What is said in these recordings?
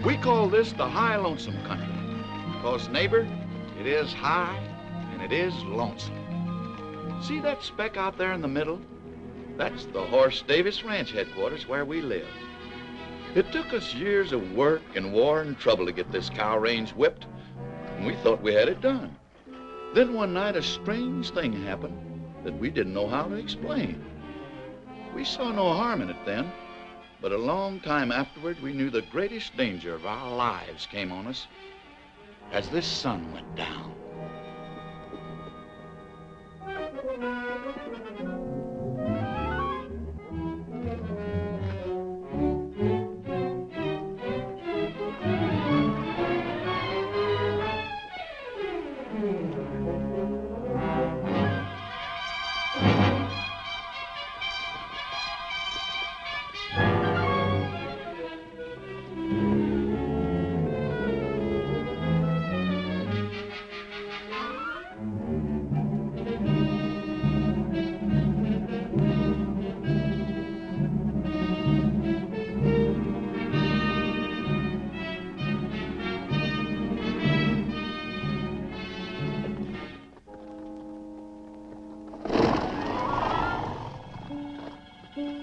We call this the high lonesome country, because, neighbor, it is high and it is lonesome. See that speck out there in the middle? That's the Horse Davis Ranch headquarters where we live. It took us years of work and war and trouble to get this cow range whipped, and we thought we had it done. Then one night a strange thing happened that we didn't know how to explain. We saw no harm in it then, but a long time afterward we knew the greatest danger of our lives came on us as this sun went down.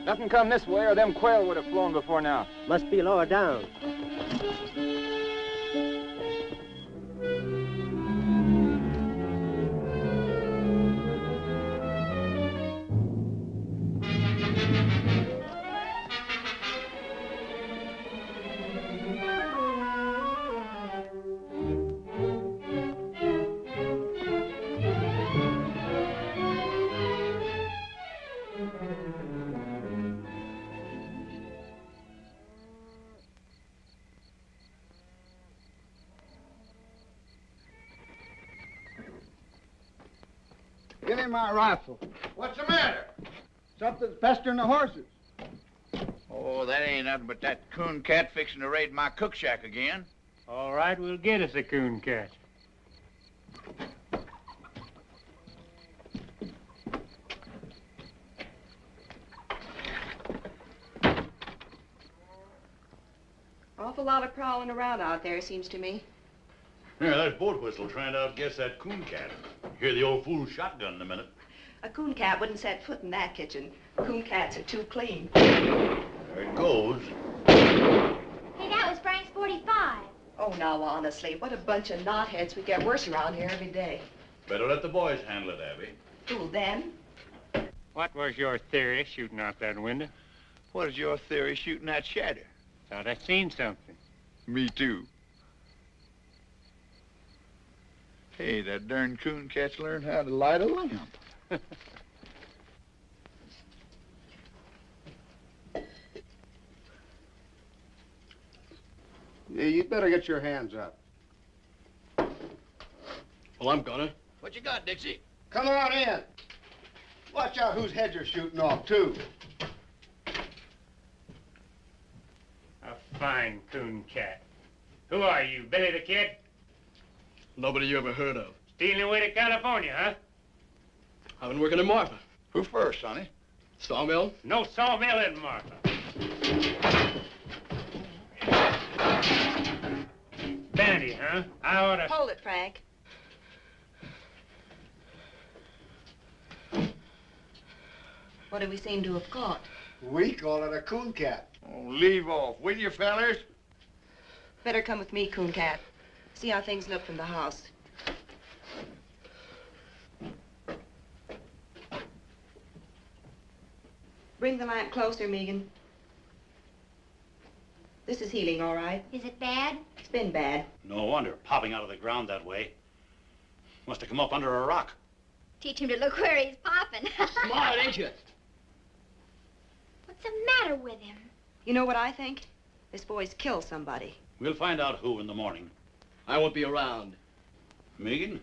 Nothing come this way or them quail would have flown before now. Must be lower down. Give me my rifle. What's the matter? Something's pestering the horses. Oh, that ain't nothing but that cooncat fixing to raid my cook shack again. All right, we'll get us a cooncat. Awful lot of prowling around out there, seems to me. Yeah, there's Boatwhistle trying to outguess that cooncat. Hear the old fool's shotgun in a minute. A cooncat wouldn't set foot in that kitchen. Cooncats are too clean. There it goes. Hey, that was Frank's 45. Oh, now, honestly, what a bunch of knotheads. We get worse around here every day. Better let the boys handle it, Abby. Who, them? What was your theory shooting out that window? What is your theory shooting that shadow? Thought I seen something. Me too. Hey, that darn cooncat's learned how to light a lamp. Yeah, you'd better get your hands up. Well, I'm gonna. What you got, Dixie? Come on in. Watch out whose heads you're shooting off, too. A fine cooncat. Who are you, Billy the Kid? Nobody you ever heard of. Stealing away to California, huh? I've been working in Marfa. Who first, sonny? Sawmill? No sawmill in Marfa. Bandy, huh? I oughta... Hold it, Frank. What do we seem to have caught? We call it a cooncat. Oh, leave off, will you, fellers? Better come with me, Cooncat. See how things look from the house. Bring the lamp closer, Megan. This is healing, all right. Is it bad? It's been bad. No wonder, popping out of the ground that way. Must have come up under a rock. Teach him to look where he's popping. Smart, ain't you? What's the matter with him? You know what I think? This boy's killed somebody. We'll find out who in the morning. I won't be around. Megan,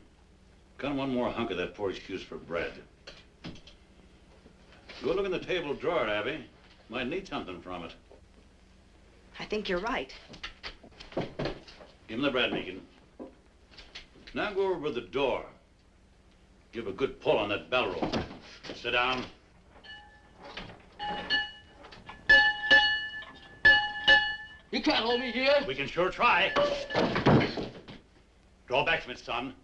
got one more hunk of that poor excuse for bread. Go look in the table drawer, Abby. Might need something from it. I think you're right. Give him the bread, Megan. Now go over to the door. Give a good pull on that bell rope. Sit down. You can't hold me here. We can sure try. Draw back from it, son.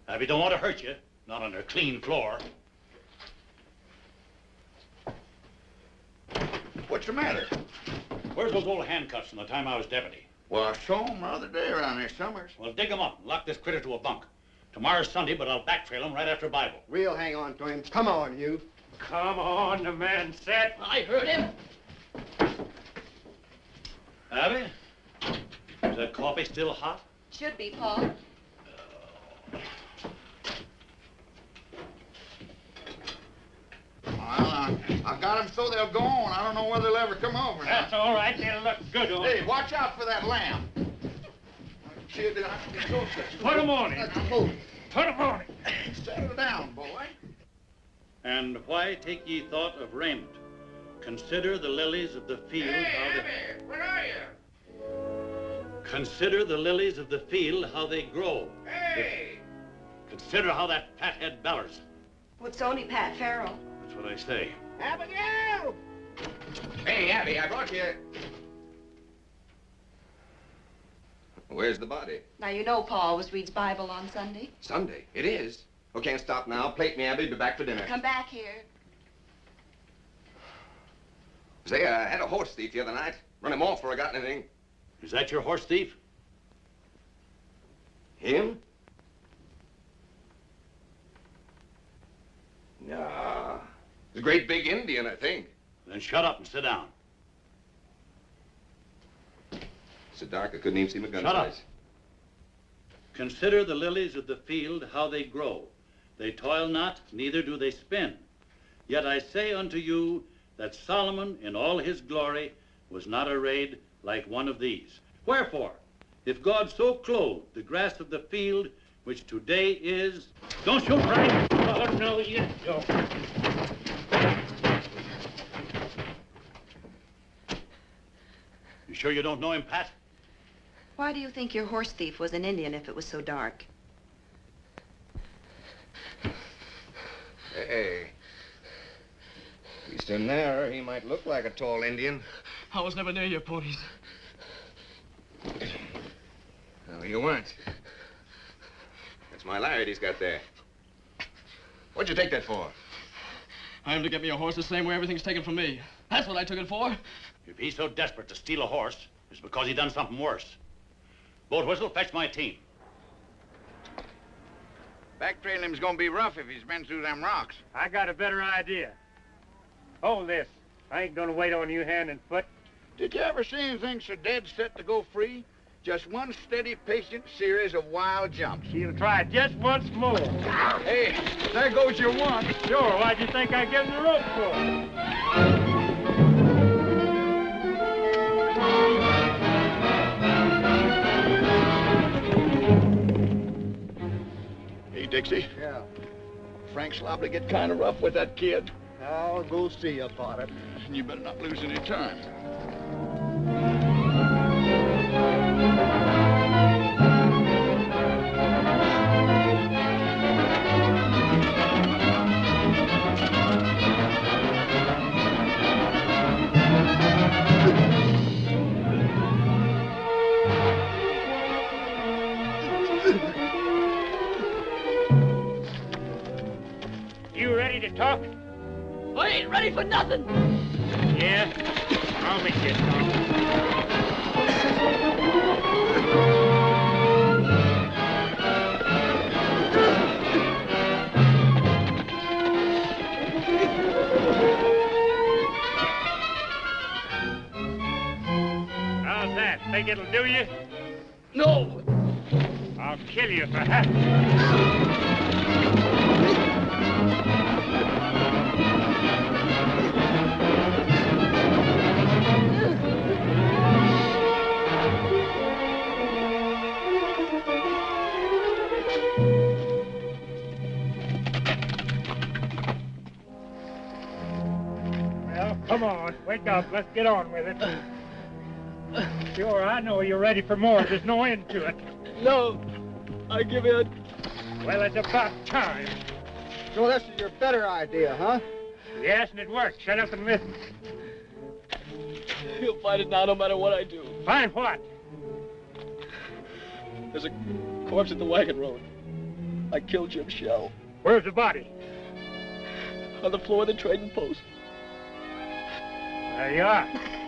Abby don't want to hurt you. Not on her clean floor. What's the matter? Where's those old handcuffs from the time I was deputy? Well, I saw him the other day around there summers. Well, dig them up and lock this critter to a bunk. Tomorrow's Sunday, but I'll backtrail him right after Bible. We'll hang on to him. Come on, you. Come on, the man said. I heard him. Abby? Is that coffee still hot? Should be, Paul. Well, I got them so they'll go on. I don't know whether they'll ever come over. That's all right. They'll look good on Hey, watch out for that lamb. See it? Put 'em on it. Put 'em on it. Settle down, boy. And why take ye thought of raiment? Consider the lilies of the field. Abby, where are you? Consider the lilies of the field, how they grow. Hey! Consider how that fathead bellers. Well, it's only Pat Farrell. That's what I say. Abigail! Hey, Abby, I brought you... Where's the body? Now, you know Paul always reads Bible on Sunday. Sunday. It is. Oh, can't stop now. Plate me, Abby. Be back for dinner. Come back here. Say, I had a horse thief the other night. Run him off before I got anything. Is that your horse thief? Him? Nah. He's a great big Indian, I think. Then shut up and sit down. So dark I couldn't even see my gun Shut up. sights. Consider the lilies of the field, how they grow. They toil not, neither do they spin. Yet I say unto you that Solomon in all his glory was not arrayed like one of these. Wherefore, if God so clothed the grass of the field, which today is... Don't shoot, Frank! Oh, no, you don't. You sure you don't know him, Pat? Why do you think your horse thief was an Indian if it was so dark? Hey. At least in there, he might look like a tall Indian. I was never near your ponies. No, you weren't. That's my lariat he's got there. What'd you take that for? I am to get me a horse the same way everything's taken from me. That's what I took it for. If he's so desperate to steal a horse, it's because he done something worse. Boatwhistle, fetch my team. Backtrailing him's gonna be rough if he's been through them rocks. I got a better idea. Hold this. I ain't gonna wait on you hand and foot. Did you ever see anything so dead set to go free? Just one steady, patient series of wild jumps. He'll try just once more. Hey, there goes your one. Sure, why'd you think I gave him the rope for? Hey, Dixie. Yeah. Frank's liable to get kind of rough with that kid. I'll go see about it. And you better not lose any time. You ready to talk? I ain't ready for nothing. Yeah? I'll make you talk. How's that? Think it'll do you? No. I'll kill you for having. Well, come on. Wake up. Let's get on with it. Sure, I know you're ready for more. There's no end to it. No, I give in. Well, it's about time. So this is your better idea, huh? Yes, and it worked. Shut up and listen. He'll find it now no matter what I do. Find what? There's a corpse at the wagon road. I killed Jim Shell Where's the body? on the floor of the trading post. There you are.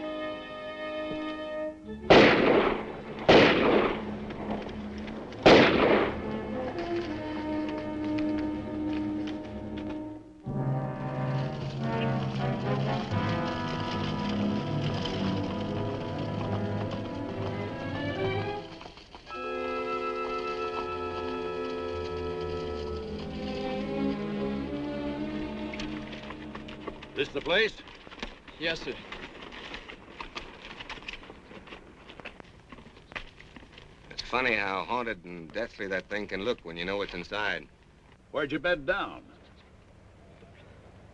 This the place? Yes, sir. It's funny how haunted and deathly that thing can look when you know what's inside. Where'd you bed down?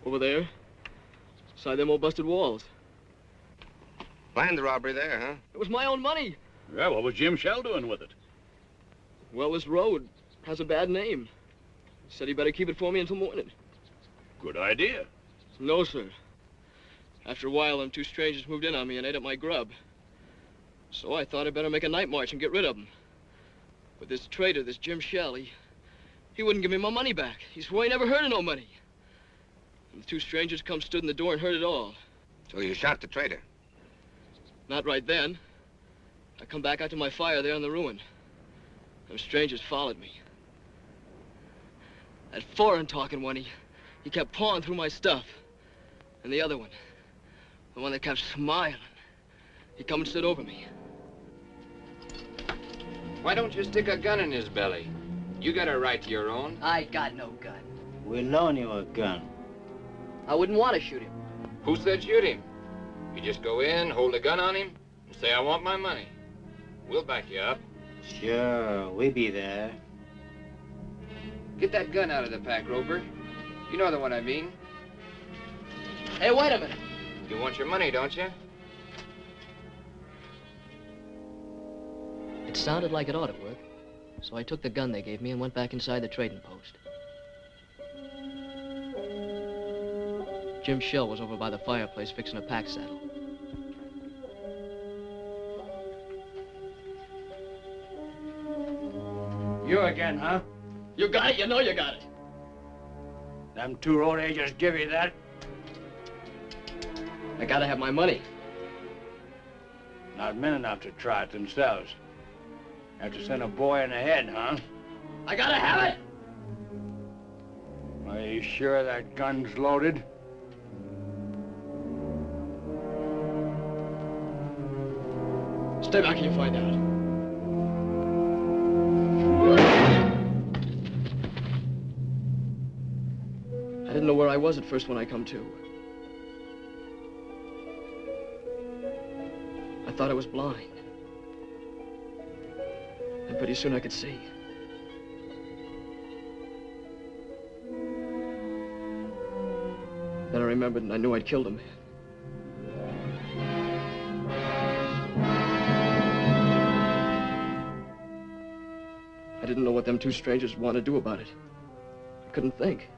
Over there. Beside them old busted walls. Planned the robbery there, huh? It was my own money. Yeah, what was Jim Shell doing with it? Well, this road has a bad name. He said he better keep it for me until morning. Good idea. No, sir. After a while, them two strangers moved in on me and ate up my grub. So I thought I'd better make a night march and get rid of them. But this traitor, this Jim Shell, he wouldn't give me my money back. He swore he never heard of no money. And the two strangers come stood in the door and heard it all. So you shot the traitor. Not right then. I come back out to my fire there in the ruin. Them strangers followed me. That foreign-talking one, he kept pawing through my stuff. And the other one, the one that kept smiling, he come and stood over me. Why don't you stick a gun in his belly? You got a right to your own. I got no gun. We'll loan you a gun. I wouldn't want to shoot him. Who said shoot him? You just go in, hold a gun on him, and say, I want my money. We'll back you up. Sure, we be there. Get that gun out of the pack, Roper. You know the one I mean. Hey, wait a minute. You want your money, don't you? It sounded like it ought to work, so I took the gun they gave me and went back inside the trading post. Jim Shell was over by the fireplace fixing a pack saddle. You again, huh? You got it, you know you got it. Them two road agents give you that? I gotta have my money. Not men enough to try it themselves. Have to send a boy in the head, huh? I gotta have it! Are you sure that gun's loaded? Stay back and you find out. I didn't know where I was at first when I come to. I thought I was blind. And pretty soon I could see. Then I remembered and I knew I'd killed a man. I didn't know what them two strangers wanted to do about it. I couldn't think.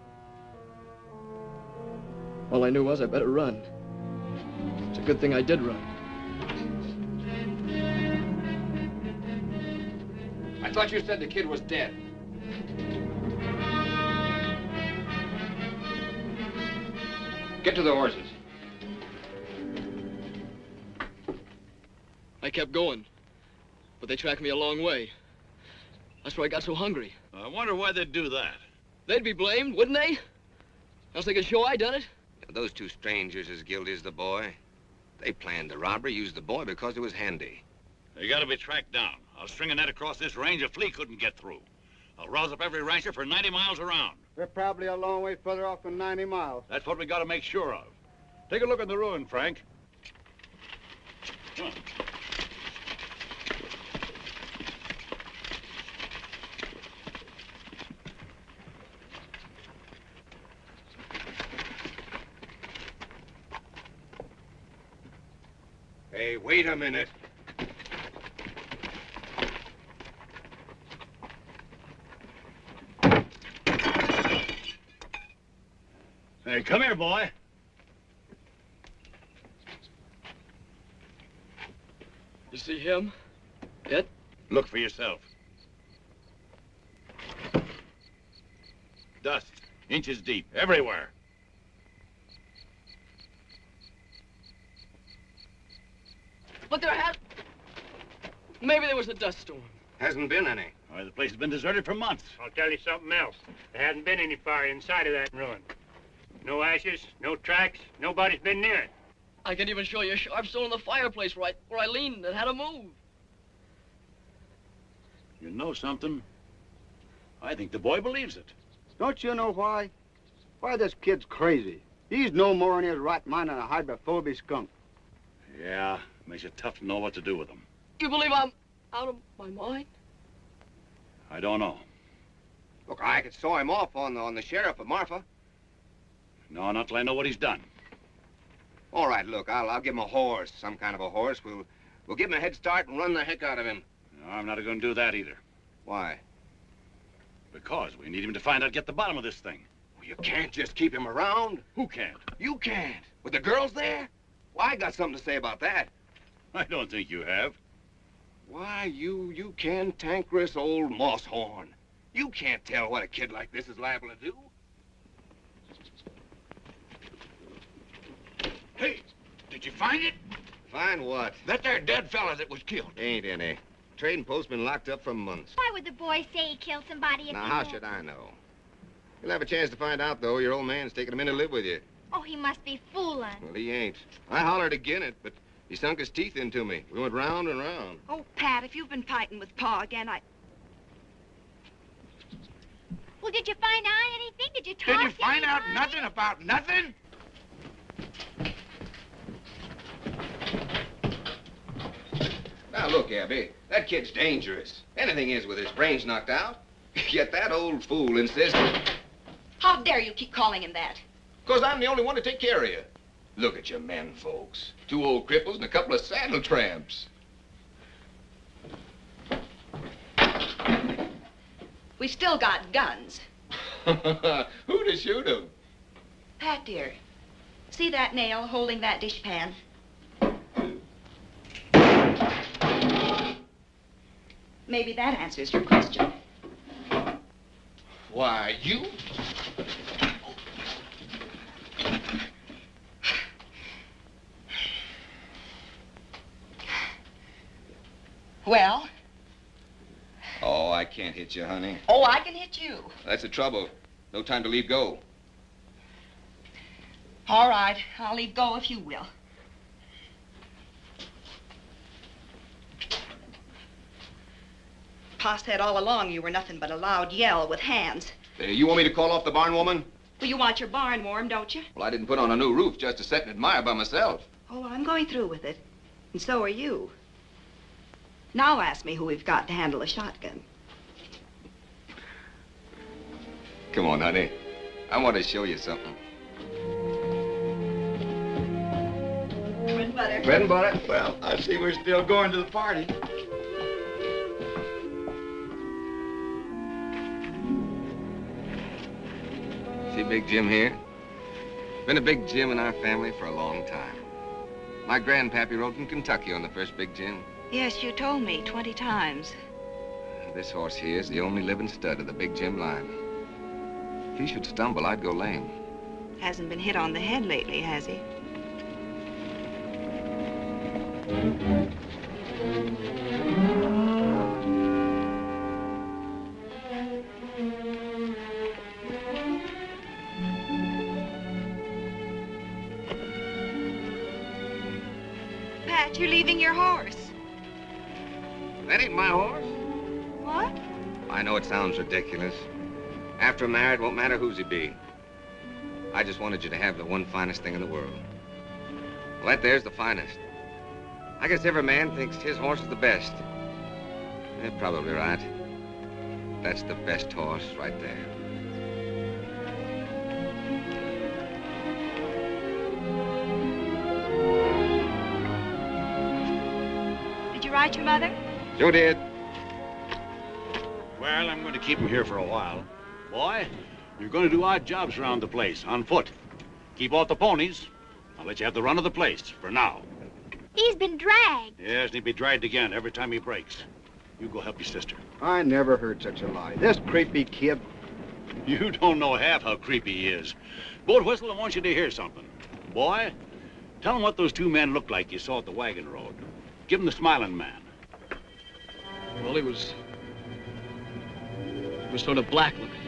All I knew was I better run. It's a good thing I did run. I thought you said the kid was dead. Get to the horses. I kept going, but they tracked me a long way. That's where I got so hungry. I wonder why they'd do that. They'd be blamed, wouldn't they? Else they could show I done it. Those two strangers as guilty as the boy. They planned the robbery, used the boy because it was handy. They gotta be tracked down. I'll string a net across this range a flea couldn't get through. I'll rouse up every rancher for 90 miles around. They're probably a long way further off than 90 miles. That's what we gotta make sure of. Take a look at the ruin, Frank. Come on. Hey, wait a minute. Hey, come here, boy. You see him? It? Look for yourself. Dust, inches deep, everywhere. But there had... Maybe there was a dust storm. Hasn't been any. Why, the place has been deserted for months. I'll tell you something else. There hasn't been any fire inside of that ruin. No ashes, no tracks, nobody's been near it. I can even show you a sharp stone in the fireplace where I leaned and had to move. You know something? I think the boy believes it. Don't you know why? Why, this kid's crazy. He's no more in his right mind than a hydrophobic skunk. Yeah, makes it tough to know what to do with him. You believe I'm out of my mind? I don't know. Look, I could saw him off on the sheriff of Marfa. No, not till I know what he's done. All right, look, I'll give him a horse, some kind of a horse. We'll give him a head start and run the heck out of him. No, I'm not going to do that either. Why? Because we need him to find out, get the bottom of this thing. Well, you can't just keep him around. Who can't? You can't. With the girls there? Well, I got something to say about that. I don't think you have. Why, you cantankerous old moss-horn. You can't tell what a kid like this is liable to do. Hey, did you find it? Find what? That there dead fella that was killed. Ain't any. Trading post's been locked up for months. Why would the boy say he killed somebody if Now, he how knew? should I know? You'll have a chance to find out, though. Your old man's taking him in to live with you. Oh, he must be fooling. Well, he ain't. I hollered again it, but he sunk his teeth into me. We went round and round. Oh, Pat, if you've been fighting with Pa again, Well, did you find out anything? Did you talk Did you to find out anybody? nothing about nothing? Now, look, Abby, that kid's dangerous. Anything is with his brains knocked out. Yet that old fool insisted. how dare you keep calling him that? Because I'm the only one to take care of you. Look at your men, folks. 2 old cripples and a couple of saddle tramps. We still got guns. Who to shoot 'em? Pat, dear, see that nail holding that dishpan? Maybe that answers your question. Why, you... Well? Oh, I can't hit you, honey. Oh, I can hit you. That's the trouble. No time to leave go. All right, I'll leave go if you will. Pa said all along you were nothing but a loud yell with hands. You want me to call off the barn woman? Well, you want your barn warm, don't you? Well, I didn't put on a new roof just to sit and admire by myself. Oh, I'm going through with it. And so are you. Now ask me who we've got to handle a shotgun. Come on, honey. I want to show you something. Bread and butter. Bread and butter? Well, I see we're still going to the party. See Big Jim here? Been a Big Jim in our family for a long time. My grandpappy rode from Kentucky on the first Big Jim. Yes, you told me 20 times. This horse here is the only living stud of the Big Jim line. If he should stumble, I'd go lame. Hasn't been hit on the head lately, has he? Pat, you're leaving your horse. That ain't my horse. What? I know it sounds ridiculous. After I'm married, won't matter whose he be. I just wanted you to have the one finest thing in the world. Well, that there's the finest. I guess every man thinks his horse is the best. They're probably right. That's the best horse right there. Did you write your mother? Sure did. Well, I'm going to keep him here for a while. Boy, you're going to do odd jobs around the place, on foot. keep off the ponies. I'll let you have the run of the place, for now. He's been dragged. Yes, and he'll be dragged again every time he breaks. You go help your sister. I never heard such a lie. This creepy kid. You don't know half how creepy he is. Boatwhistle, I want you to hear something. Boy, tell him what those two men looked like you saw at the wagon road. Give him the smiling man. Well, he was sort of black looking.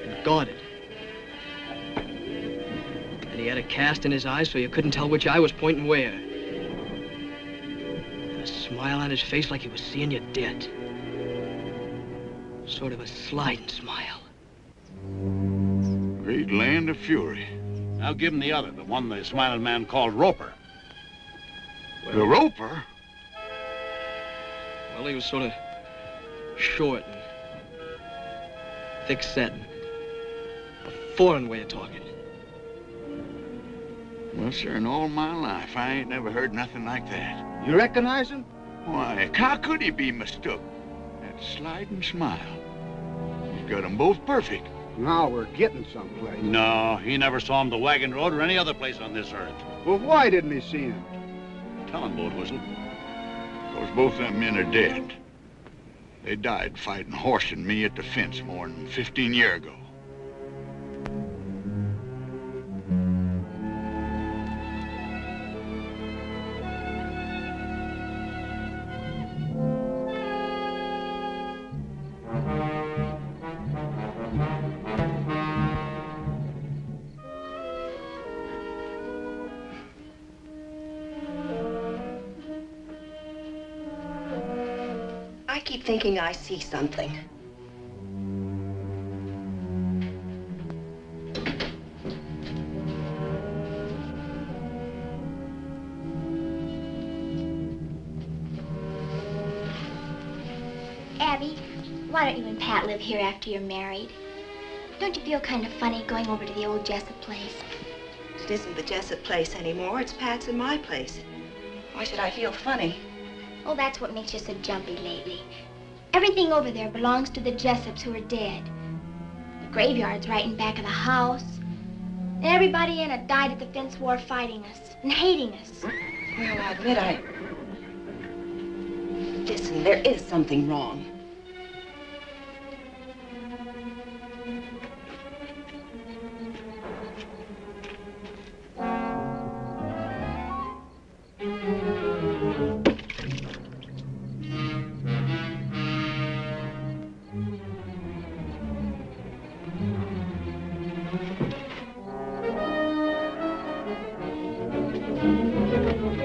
And guarded. And he had a cast in his eyes so you couldn't tell which eye was pointing where. And a smile on his face like he was seeing you dead. Sort of a sliding smile. Great land of fury. Now give him the other, the one the smiling man called Roper. Well, the Roper? Well, he was sort of short and thick-set. A foreign way of talking. Well, sir, in all my life, I ain't never heard nothing like that. You recognize him? Why, how could he be mistook? That sliding smile. He's got them both perfect. Now we're getting someplace. No, he never saw him the wagon road or any other place on this earth. Well, why didn't he see him? Tell him, Boatwhistle. Because both them men are dead. They died fighting Horse and me at the fence more than 15 years ago. I keep thinking I see something. Abby, why don't you and Pat live here after you're married? Don't you feel kind of funny going over to the old Jessup place? It isn't the Jessup place anymore. It's Pat's and my place. Why should I feel funny? Oh, that's what makes you so jumpy lately. Everything over there belongs to the Jessups who are dead. The graveyard's right in back of the house. And everybody in it died at the fence war fighting us and hating us. Well, I admit Listen, there is something wrong.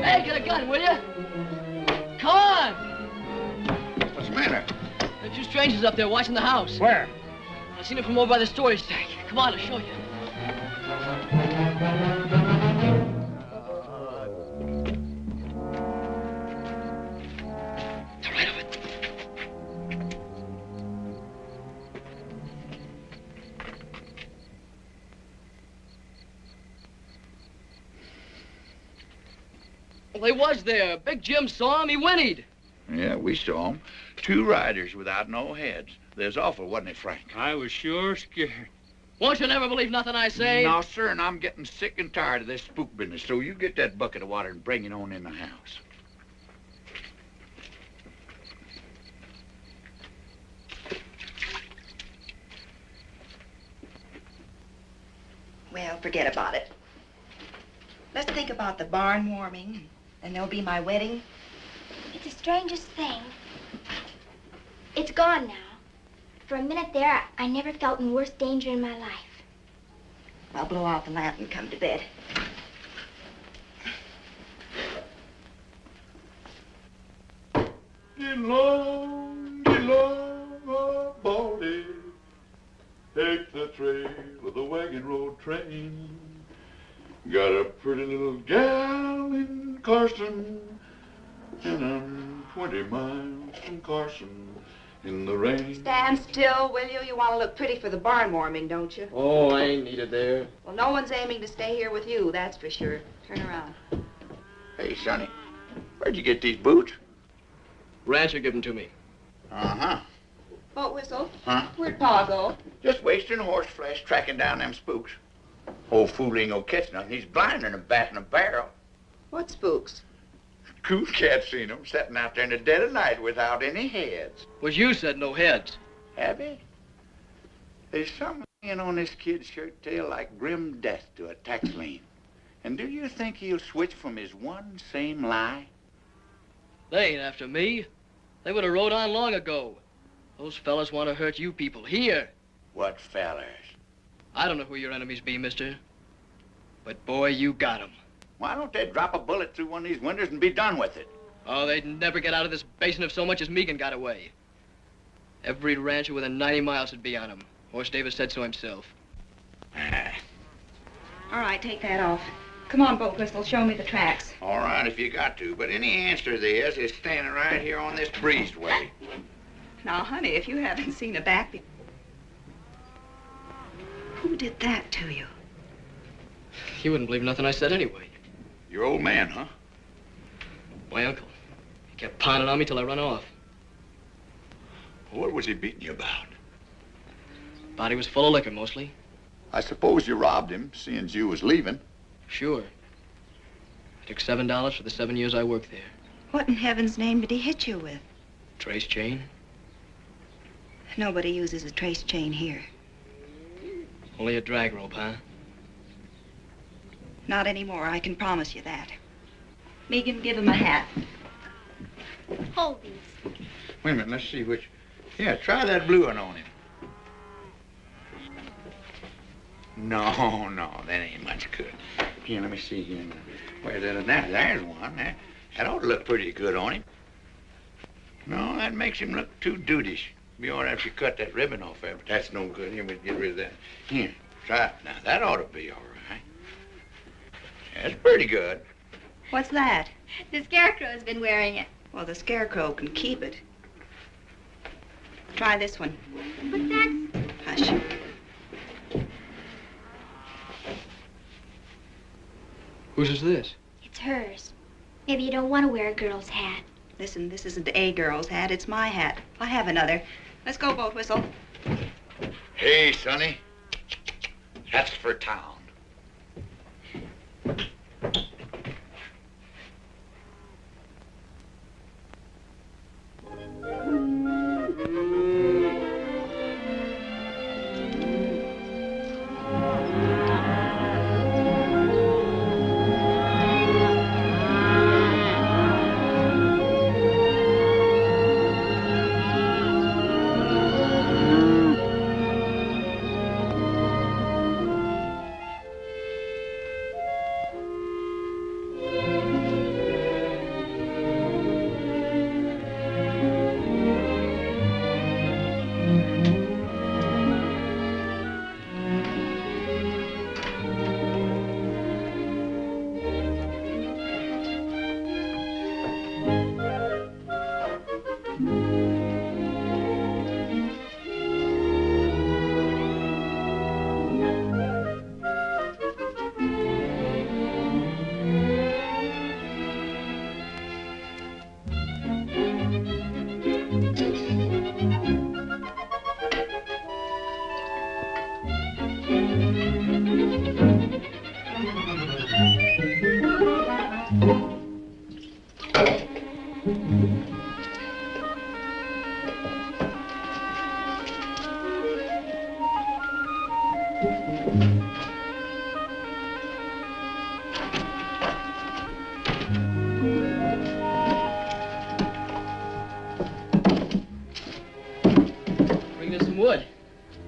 Hey, get a gun, will you? Come on! What's the matter? There are two strangers up there watching the house. Where? I seen them from over by the storage tank. Come on, I'll show you. They're right over there. Well, they was there. Big Jim saw him. He whinnied. Yeah, we saw 'em. Two riders without no heads. There's awful, wasn't it, Frank? I was sure scared. Won't you never believe nothing I say? No, sir, and I'm getting sick and tired of this spook business, so you get that bucket of water and bring it on in the house. Well, forget about it. Let's think about the barn warming, and there'll be my wedding. It's the strangest thing. It's gone now. For a minute there, I never felt in worse danger in my life. I'll blow out the lamp and come to bed. Get along, oh, Baldy. Take the trail of the wagon road train. Got a pretty little gal in Carson, and I'm 20 miles from Carson in the rain. Stand still, will you? You want to look pretty for the barn warming, don't you? Oh, I ain't needed there. Well, no one's aiming to stay here with you, that's for sure. Turn around. Hey, Sonny, where'd you get these boots? Rancher give them to me. Uh-huh. Boatwhistle. Huh? Where'd Pa go? Just wasting horse flesh tracking down them spooks. Old fool ain't gonna catch nothing. He's blinder than a bat in a barrel. What spooks? Cooncat seen them sitting out there in the dead of night without any heads. Was you said no heads? Have he? There's something hanging on this kid's shirt tail like grim death to a tax lien. And do you think he'll switch from his one same lie? They ain't after me. They would have rode on long ago. Those fellas want to hurt you people here. What fellers? I don't know who your enemies be, mister. But boy, you got 'em. Why don't they drop a bullet through one of these windows and be done with it? Oh, they'd never get out of this basin if so much as Megan got away. Every rancher within 90 miles would be on 'em. Horse Davis said so himself. All right, take that off. Come on, Boatwhistle, show me the tracks. All right, if you got to. But any answer there is standing right here on this breezeway. Now, honey, if you haven't seen a back... Who did that to you? You wouldn't believe nothing I said anyway. Your old man, huh? My uncle. He kept pounding on me till I run off. What was he beating you about? Body was full of liquor, mostly. I suppose you robbed him, seeing you was leaving. Sure. I took $7 for the 7 years I worked there. What in heaven's name did he hit you with? Trace chain. Nobody uses a trace chain here. Only a drag rope, huh? Not anymore, I can promise you that. Megan, give him a hat. Hold these. Wait a minute, let's see which... Yeah, try that blue one on him. No, that ain't much good. Here, let me see here. Where's that? There's one. That ought to look pretty good on him. No, that makes him look too dudeish. Be all right if you cut that ribbon off there, but that's no good. Here, we'll get rid of that. Here, try it. Now, that ought to be all right. That's pretty good. What's that? The Scarecrow's been wearing it. Well, the Scarecrow can keep it. Try this one. What's that? Hush. Whose is this? It's hers. Maybe you don't want to wear a girl's hat. Listen, this isn't a girl's hat, it's my hat. I have another. Let's go, Boatwhistle. Hey, Sonny. That's for town.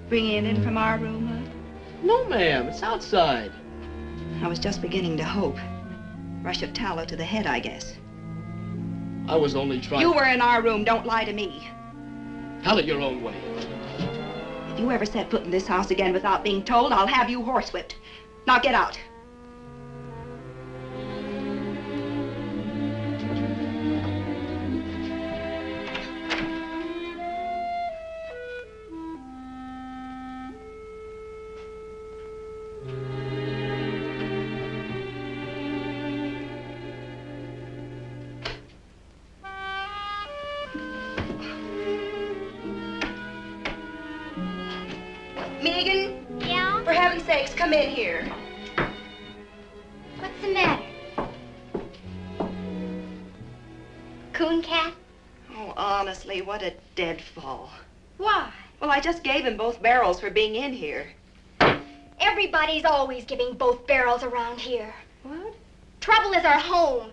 Bringing it in from our room, huh? No, ma'am. It's outside. I was just beginning to hope. Rush of tallow to the head, I guess. I was only trying... You were in our room. Don't lie to me. Tell it your own way. If you ever set foot in this house again without being told, I'll have you horsewhipped. Now get out. heaven's sakes, come in here. What's the matter? Cooncat? Oh, honestly, what a deadfall. Why? Well, I just gave him both barrels for being in here. Everybody's always giving both barrels around here. What? Trouble is our home.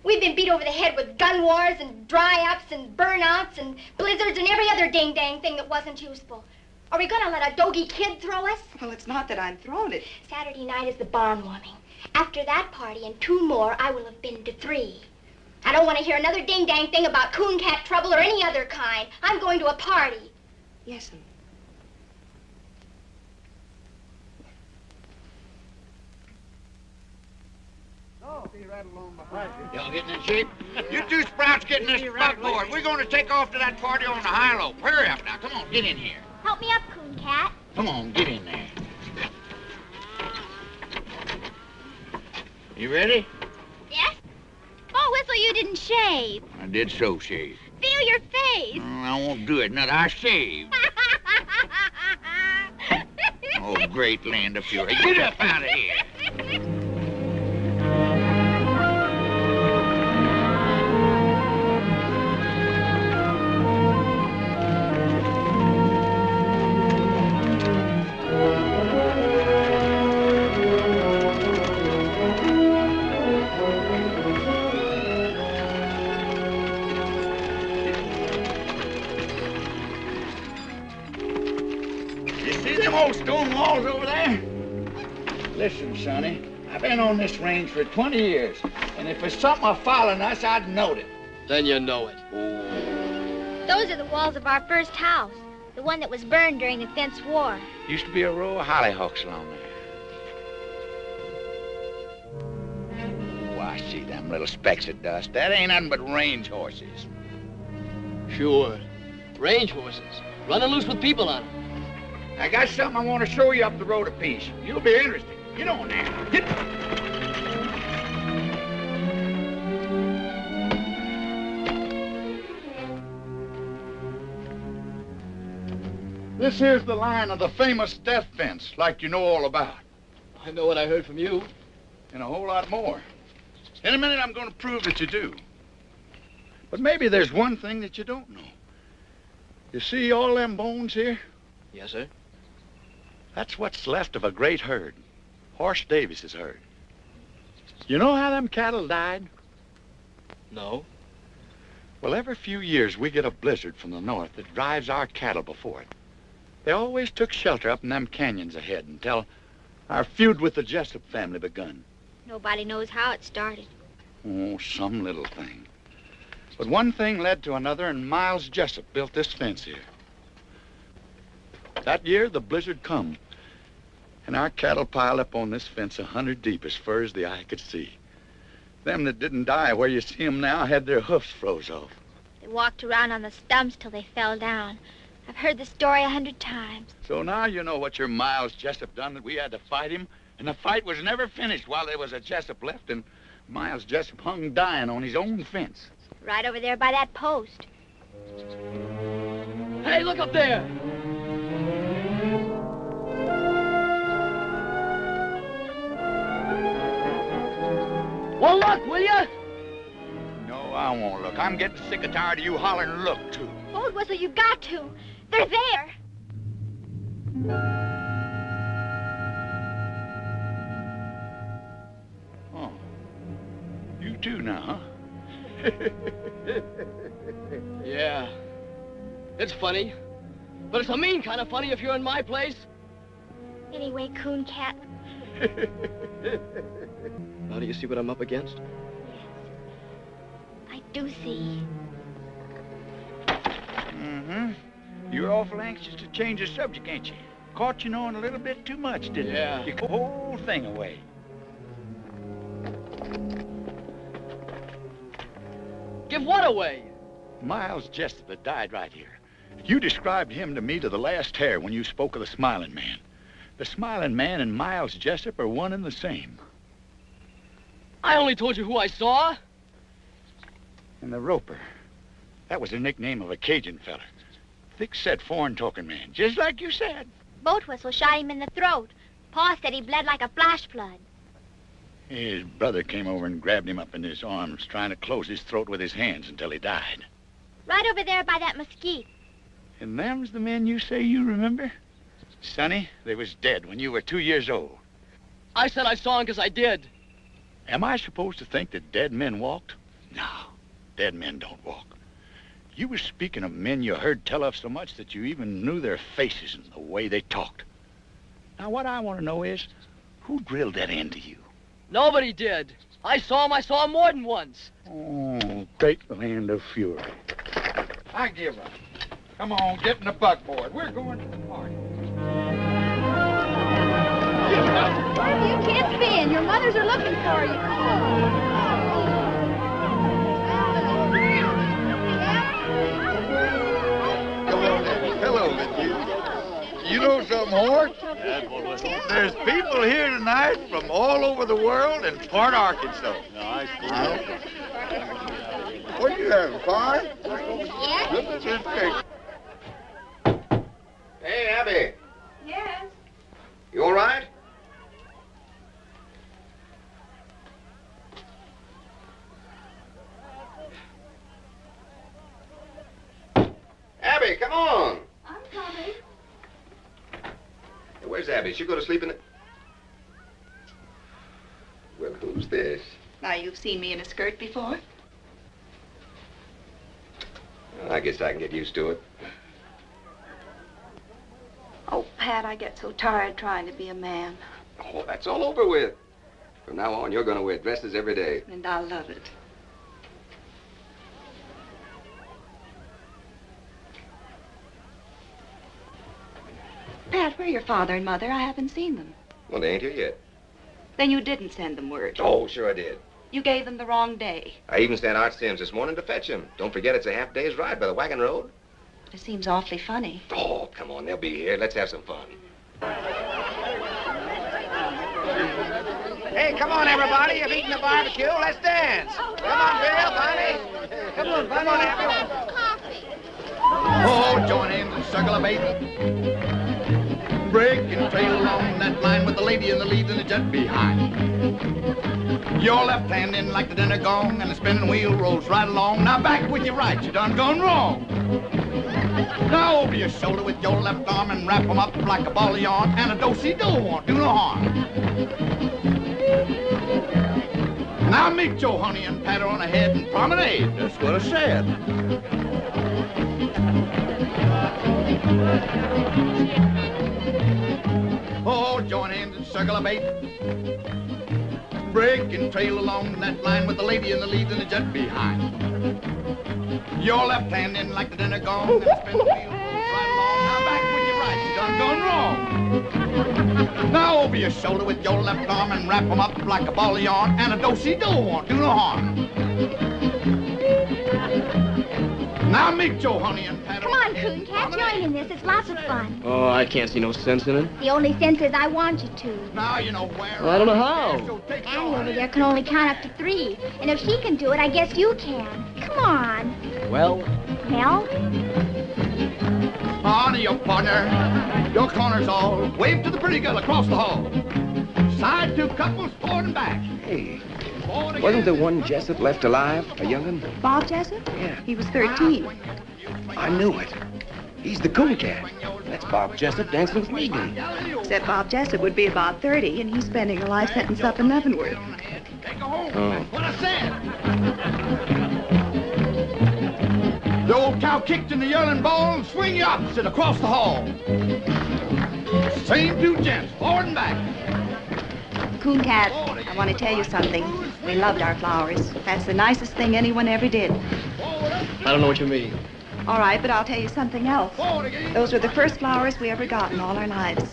We've been beat over the head with gun wars and dry-ups and burnouts and blizzards and every other ding-dang thing that wasn't useful. Are we gonna let a doggy kid throw us? Well, it's not that I'm throwing it. Saturday night is the barn warming. After that party and 2 more, I will have been to 3. I don't want to hear another ding-dang thing about cooncat trouble or any other kind. I'm going to a party. Yes'm. Oh, be right along behind you. Y'all getting in shape? You two sprouts getting this buckboard. We're going to take off to that party on the high-low. Hurry up now. Come on, get in here. Help me up, Cooncat. Come on, get in there. You ready? Yes? Boatwhistle, you didn't shave. I did so shave. Feel your face. I won't do it. Not I shave. Oh, great land of fury. Get up out of here. Old stone walls over there? Listen, Sonny, I've been on this range for 20 years, and if it's something following us, I'd know it. Then you know it. Those are the walls of our first house, the one that was burned during the Fence War. Used to be a row of hollyhocks along there. Oh, I see them little specks of dust. That ain't nothing but range horses. Sure. Range horses. Running loose with people on them. I got something I want to show you up the road a piece. You'll be interested. Get on there. Get. This here's the line of the famous death fence, like you know all about. I know what I heard from you. And a whole lot more. In a minute, I'm going to prove that you do. But maybe there's one thing that you don't know. You see all them bones here? Yes, sir. That's what's left of a great herd. Horse Davis's herd. You know how them cattle died? No. Well, every few years we get a blizzard from the north that drives our cattle before it. They always took shelter up in them canyons ahead until our feud with the Jessup family begun. Nobody knows how it started. Oh, some little thing. But one thing led to another, and Miles Jessup built this fence here. That year, the blizzard come, and our cattle piled up on this fence 100 deep as far as the eye could see. Them that didn't die where you see 'em now had their hoofs froze off. They walked around on the stumps till they fell down. I've heard the story 100 times. So now you know what your Miles Jessup done, that we had to fight him, and the fight was never finished while there was a Jessup left, and Miles Jessup hung dying on his own fence. Right over there by that post. Hey, look up there! Well, look, will ya? No, I won't look. I'm getting sick and tired of you hollering look, too. Boatwhistle, you got to. They're there. Oh. You too now, huh? Yeah. It's funny. But it's a mean kind of funny if you're in my place. Anyway, Cooncat. Now do you see what I'm up against? I do see. Mm-hmm. You're awful anxious to change the subject, ain't you? Caught you knowing a little bit too much, didn't you? Yeah. You put the whole thing away. Give what away? Miles Jessup that died right here. You described him to me to the last hair when you spoke of the Smiling Man. The Smiling Man and Miles Jessup are one and the same. I only told you who I saw. And the Roper. That was the nickname of a Cajun feller. Thick-set, foreign-talking man, just like you said. Boatwhistle shot him in the throat. Pa said he bled like a flash flood. His brother came over and grabbed him up in his arms, trying to close his throat with his hands until he died. Right over there by that mesquite. And them's the men you say you remember? Sonny, they was dead when you were 2 years old. I said I saw him because I did. Am I supposed to think that dead men walked? No, dead men don't walk. You were speaking of men you heard tell of so much that you even knew their faces and the way they talked. Now, what I want to know is, who drilled that into you? Nobody did. I saw him more than once. Oh, take the hand of fury. I give up. Come on, get in the buckboard. We're going to the party. Where have you kids been? Your mothers are looking for you. Come on. Hello, Mitzi. You know something, Hort? There's people here tonight from all over the world and part Arkansas. What are you having, fun? Yes? Look at this picture. Hey, Abby. Yes. You all right? Abby, come on. I'm coming. Hey, where's Abby? She'll go to sleep in the... Well, who's this? Now, you've seen me in a skirt before? Well, I guess I can get used to it. Oh, Pat, I get so tired trying to be a man. Oh, that's all over with. From now on, you're going to wear dresses every day. And I love it. Pat, where are your father and mother? I haven't seen them. Well, they ain't here yet. Then you didn't send them word. Oh, sure I did. You gave them the wrong day. I even sent Art Sims this morning to fetch him. Don't forget it's a half day's ride by the wagon road. It seems awfully funny. Oh, come on, they'll be here. Let's have some fun. Hey, come on, everybody. You've eaten the barbecue. Let's dance. Come on, Bill, Bonnie. Come on, Abby. Coffee. Oh, join hands and circle a baby. Break and trail along that line with the lady in the lead and the jet behind. Your left hand in like the dinner gong and the spinning wheel rolls right along. Now back with your right, you done gone wrong. Now over your shoulder with your left arm and wrap 'em up like a ball of yarn, and a do-si-do won't do no harm. Now meet your honey and pat her on the head and promenade. That's what I said. Oh, join hands and circle a bait. Break and trail along that line with the lady in the lead and the jet behind. Your left hand in like the dinner gong and the spin the wheel rolls right along. Now back with your right, you done gone wrong. Now over your shoulder with your left arm and wrap 'em up like a ball of yarn, and a do-si-do won't do no harm. Now meet your honey and pat her. Come on, Cooncat, join in this. It's lots of fun. Oh, I can't see no sense in it. The only sense is I want you to. Now you know where. Well, I don't know how. Annie over there can only count up to 3. And if she can do it, I guess you can. Come on. Well? Well? On to your partner. Your corner's all. Wave to the pretty girl across the hall. Side 2 couples, forward and back. Hey, wasn't the one Jessup left alive, a young'un? Bob Jessup? Yeah. He was 13. I knew it. He's the Cooncat. That's Bob Jessup dancing with Megan. Except Bob Jessup would be about 30, and he's spending a life sentence up in Leavenworth. Oh. What I said. The old cow kicked in the yelling ball and swing you opposite across the hall. Same 2 gents, forward and back. Cooncat, I want to tell you something. We loved our flowers. That's the nicest thing anyone ever did. I don't know what you mean. All right, but I'll tell you something else. Those were the first flowers we ever got in all our lives.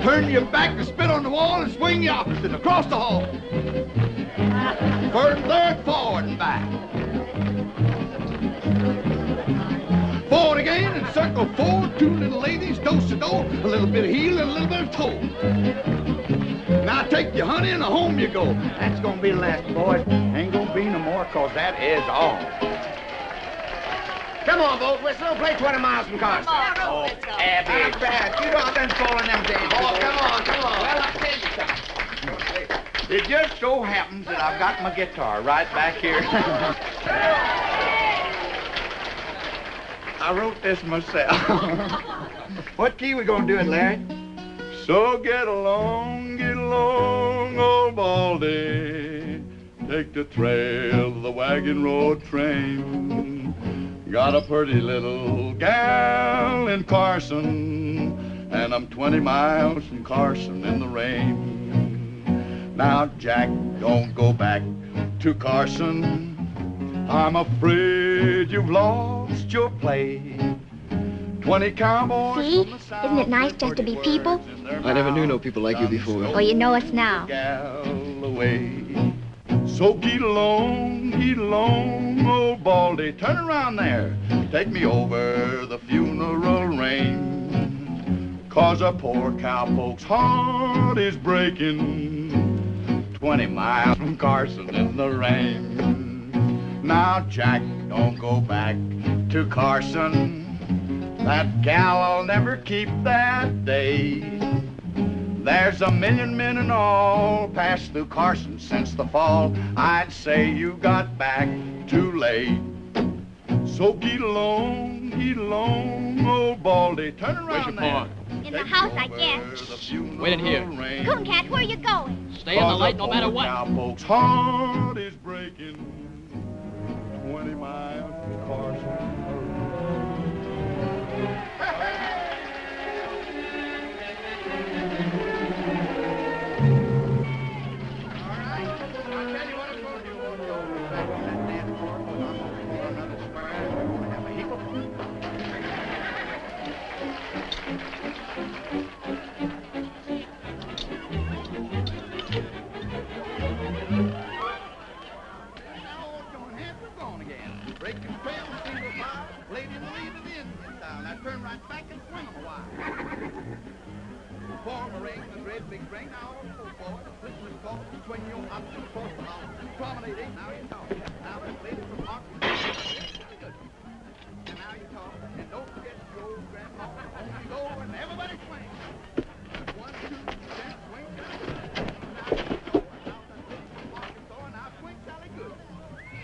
Turn your back and spit on the wall and swing you opposite across the hall. First, third, forward and back. Forward again and circle forward. 2 little ladies, do-si-do, a little bit of heel and a little bit of toe. Now take your honey and home you go. That's gonna be the last, boys. Ain't gonna be no more, cause that is all. Come Come on, Boatwhistle. Don't play 20 miles from Carson. Oh, Abby. Not bad. You know I've been fooling them days. Oh, come on, come on. Well, I'll tell you something. It just so happens that I've got my guitar right back here. I wrote this myself. What key we gonna do it, Larry? So get along, old Baldy. Take the trail of the wagon road train. Got a pretty little gal in Carson, and I'm 20 miles from Carson in the rain. Now, Jack, don't go back to Carson. I'm afraid you've lost your play. 20 cowboys. See? Isn't it nice just to be people? I never knew no people like you before. Well, you know us now. So get along, old Baldy. Turn around there. Take me over the funeral range. 'Cause a poor cowpoke's heart is breaking. 20 miles from Carson in the rain. Now, Jack, don't go back to Carson. That gal'll never keep that day. There's a million men and all passed through Carson since the fall. I'd say you got back too late. So get along, old Baldy. Turn around there. In the house, I guess. Wait in here. Cooncat, where are you going? Stay in the light no matter what. Cowpoke's heart is breaking. 20 miles from Carson. Turn right back and swing 'em a while. Form a ring, a great big ring, now on the floor. Listen to the call, swing your option across the hall. Promenade eight, now you talk. Now that lady from Arkansas, good. And now you talk, and don't forget your old grandma. On you go, and everybody swing. 1, 2, 3, swing, down. Now you talk, now that lady from Arkansas, and now swing, Sally good.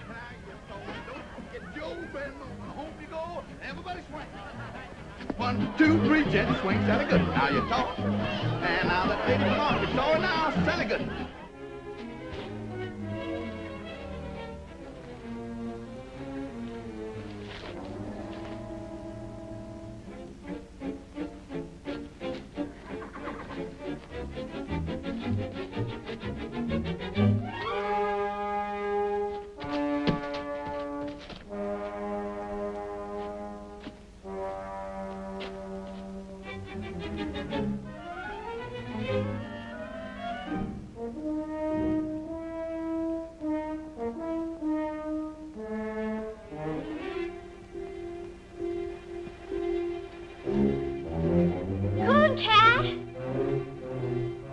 Now you talk, and don't forget your old grandma. Home you go, and everybody swing. 1, 2, 3, jet swing, Sally good. Now you talk. And now that lady from Arkansas, and now Sally good.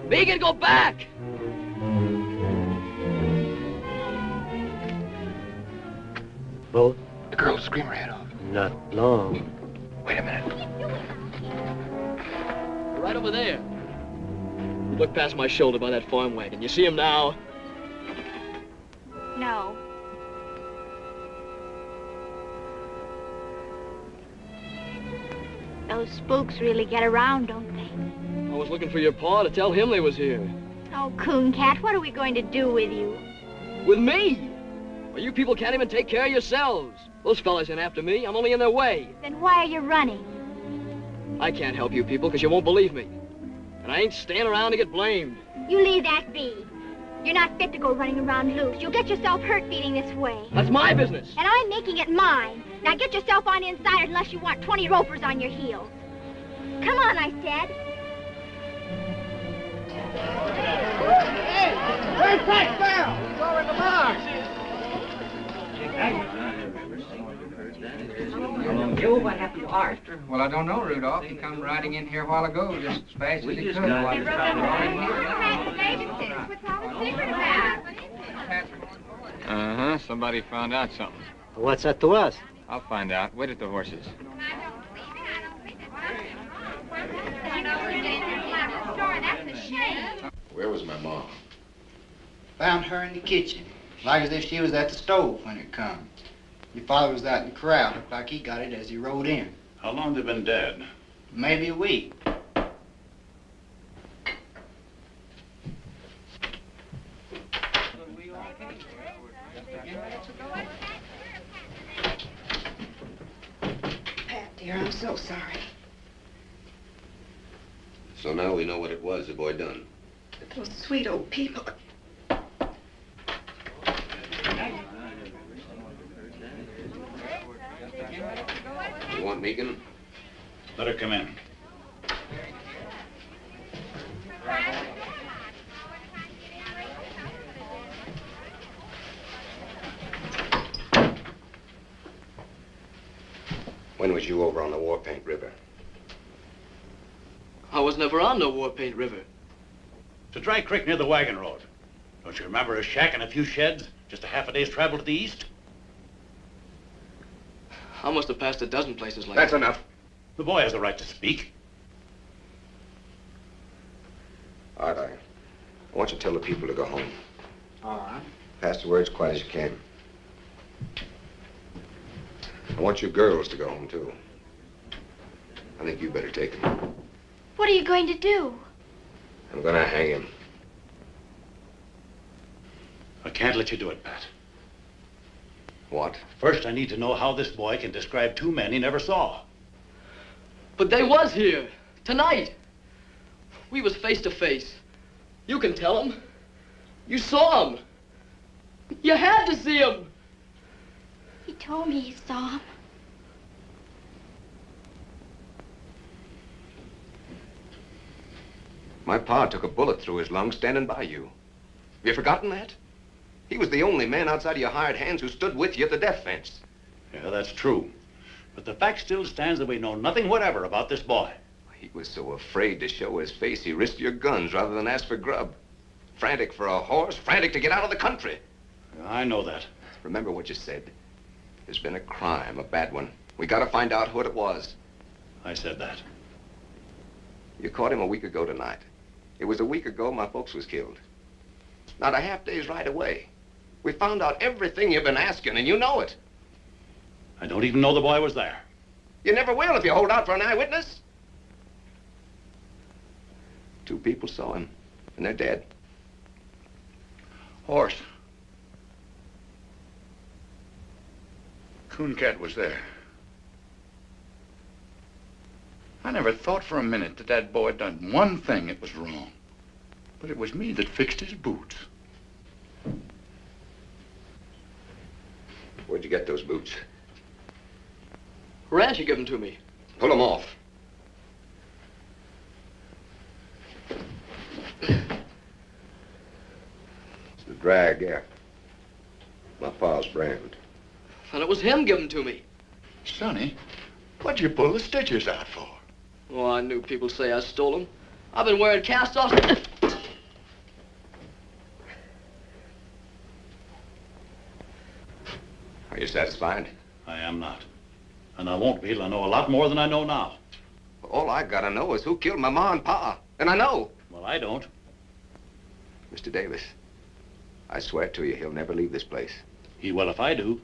Vegan, go back! Both? The girl will scream her head off. Not long. Wait a minute. Right over there. You look past my shoulder by that farm wagon. You see him now? No. Those spooks really get around, don't they? I was looking for your pa to tell him they was here. Oh, Cooncat, what are we going to do with you? With me? Well, you people can't even take care of yourselves. Those fellas ain't after me. I'm only in their way. Then why are you running? I can't help you people because you won't believe me. And I ain't staying around to get blamed. You leave that be. You're not fit to go running around loose. You'll get yourself hurt beating this way. That's my business. And I'm making it mine. Now get yourself on inside unless you want 20 ropers on your heels. Come on, I said. Where's Pat Farrell? He's over in the bar. You, what happened to Art? Well, I don't know, Rudolph. He come riding in here a while ago, just as fast as he could. Uh-huh, somebody found out something. What's that to us? I'll find out. Wait at the horses. Where was my mom? Found her in the kitchen, like as if she was at the stove when it come. Your father was out in the corral. Looked like he got it as he rode in. How long they been dead? Maybe a week. Pat, dear, I'm so sorry. So now we know what it was the boy done. Those sweet old people. You want Megan? Let her come in. When was you over on the War Paint River? I was never on no War Paint River. It's a dry creek near the wagon road. Don't you remember a shack and a few sheds? Just a half a day's travel to the east? I must have passed a dozen places like That's that. enough. The boy has the right to speak. All right, I want you to tell the people to go home. All right. Pass the word as quiet as you can. I want you girls to go home, too. I think you better take him. What are you going to do? I'm gonna hang him. I can't let you do it, Pat. What? First, I need to know how this boy can describe two men he never saw. But they was here, tonight. We was face to face. You can tell 'em. You saw 'em. You had to see 'em. He told me he saw him. My pa took a bullet through his lung standing by you. Have you forgotten that? He was the only man outside of your hired hands who stood with you at the death fence. Yeah, that's true. But the fact still stands that we know nothing whatever about this boy. He was so afraid to show his face, he risked your guns rather than ask for grub. Frantic for a horse, frantic to get out of the country. I know that. Remember what you said. There's been a crime, a bad one. We gotta find out what it was. I said that. You caught him a week ago tonight. It was a week ago my folks was killed. Not a half day's ride away. We found out everything you've been asking, and you know it. I don't even know the boy was there. You never will if you hold out for an eyewitness. 2 people saw him, and they're dead. Horse. Cooncat was there. I never thought for a minute that that boy done one thing that was wrong. But it was me that fixed his boots. Where'd you get those boots? Rancher gave 'em to me. Pull them off. It's the drag, yeah. My pa's brand. And it was him giving 'em to me. Sonny, what'd you pull the stitches out for? Oh, I knew people'd say I stole 'em. I've been wearing cast-offs. Are you satisfied? I am not. And I won't be till I know a lot more than I know now. All I gotta know is who killed my ma and pa. And I know. Well, I don't. Mr. Davis, I swear to you, he'll never leave this place. He will if I do.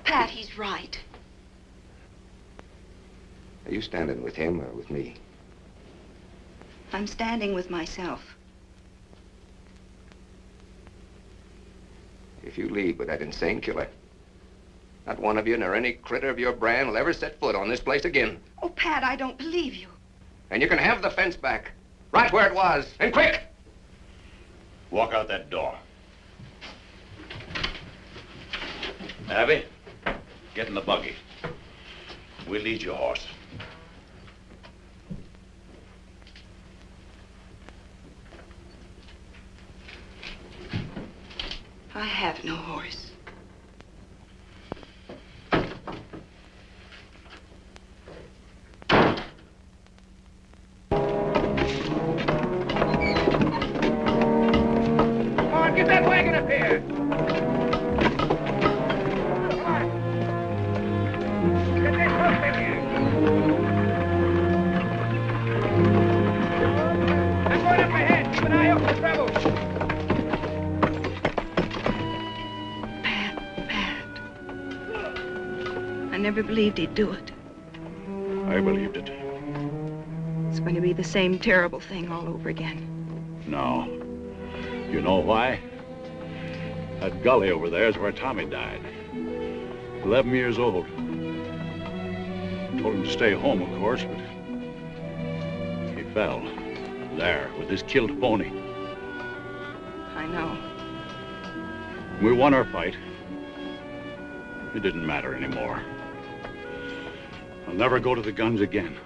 Pat, he's right. Are you standing with him or with me? I'm standing with myself. If you leave with that insane killer, not one of you nor any critter of your brand will ever set foot on this place again. Oh, Pat, I don't believe you. And you can have the fence back, right where it was, and quick! Walk out that door. Abby, get in the buggy. We'll lead your horse. I have no horse. Come on, get that wagon up here. I'm going up ahead. Keep an eye out for the rebels. I never believed he'd do it. I believed it. It's going to be the same terrible thing all over again. No. You know why? That gully over there is where Tommy died. 11 years old. Told him to stay home, of course, but he fell. There, with his killed pony. I know. We won our fight. It didn't matter anymore. I'll never go to the guns again.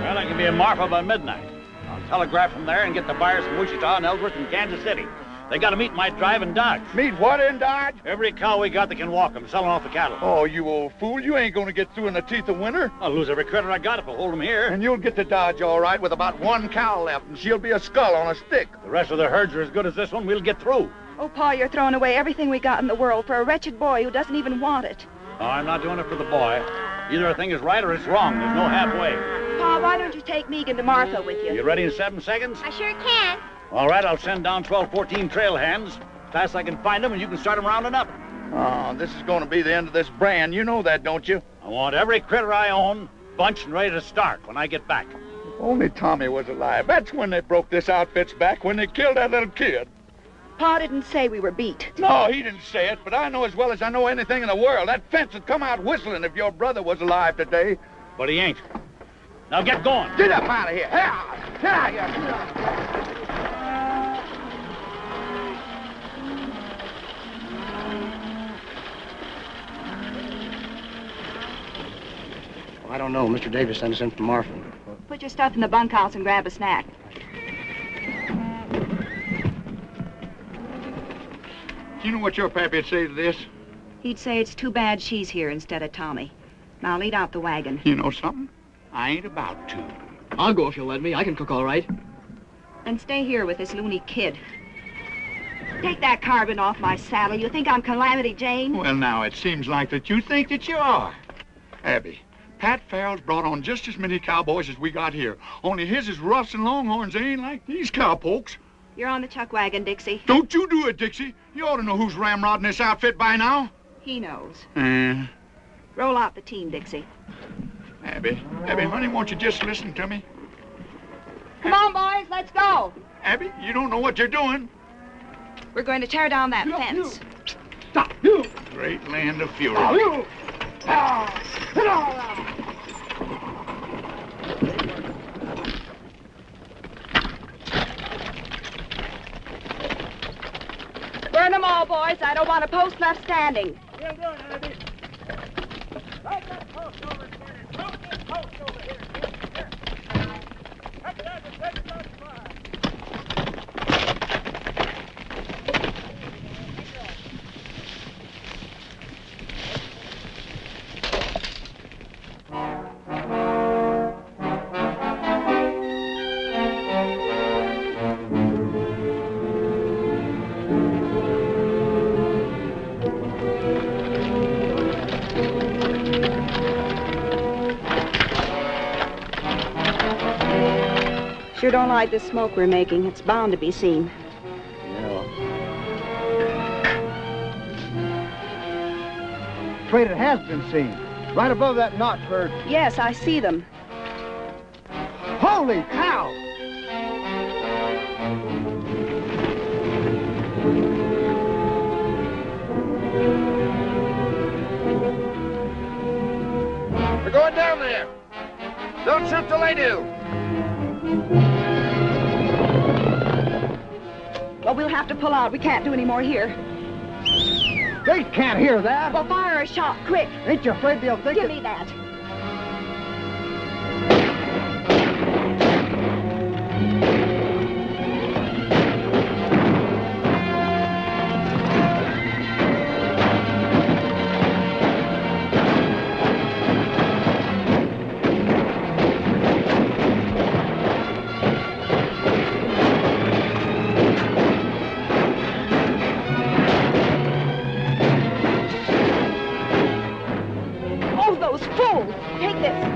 Well, I can be in Marfa by midnight. I'll telegraph from there and get the buyers from Wichita and Ellsworth and Kansas City. They got to meet my drive in Dodge. Meet what in Dodge? Every cow we got that can walk. I'm selling off the cattle. Oh, you old fool. You ain't gonna get through in the teeth of winter. I'll lose every critter I got if I hold them here. And you'll get to Dodge all right with about one cow left, and she'll be a skull on a stick. The rest of the herds are as good as this one. We'll get through. Oh, Pa, you're throwing away everything we got in the world for a wretched boy who doesn't even want it. Oh, I'm not doing it for the boy. Either a thing is right or it's wrong. There's no halfway. Pa, why don't you take Megan to Martha with you? You ready in 7 seconds? I sure can. All right, I'll send down 12, 14 trail hands. Fast I can find them, and you can start them rounding up. Oh, this is gonna be the end of this brand. You know that, don't you? I want every critter I own bunched and ready to start when I get back. If only Tommy was alive. That's when they broke this outfit's back, when they killed that little kid. Pa didn't say we were beat. No, he didn't say it, but I know as well as I know anything in the world. That fence would come out whistling if your brother was alive today. But he ain't. Now get going. Get up out of here. Get out of here. I don't know. Mr. Davis sent us in from Marfa. Put your stuff in the bunkhouse and grab a snack. Do you know what your pappy'd say to this? He'd say it's too bad she's here instead of Tommy. Now lead out the wagon. You know something? I ain't about to. I'll go if you'll let me. I can cook all right. And stay here with this loony kid. Take that carbon off my saddle. You think I'm Calamity Jane? Well, now, it seems like that you think that you are. Abby, Pat Farrell's brought on just as many cowboys as we got here. Only his is roughs and longhorns. They ain't like these cowpokes. You're on the chuck wagon, Dixie. Don't you do it, Dixie. You ought to know who's ramrodding this outfit by now. He knows. Uh, Roll out the team, Dixie. Abby, honey, won't you just listen to me? Come on, boys, let's go. Abby, you don't know what you're doing. We're going to tear down that fence. Stop, you! Great land of fury. Stop, you! Burn them all, boys. I don't want a post left standing. We'll do it, Abby. Right that post over here. Drop this post over here. Here. Up there, the big blood fire. Sure don't like the smoke we're making. It's bound to be seen. Afraid it has been seen. Right above that notch where... Yes, I see them. Holy cow! We're going down there. Don't shoot till they do. Well, we'll have to pull out. We can't do any more here. They can't hear that. Well, fire a shot, quick. Ain't you afraid they'll think Give me that. this.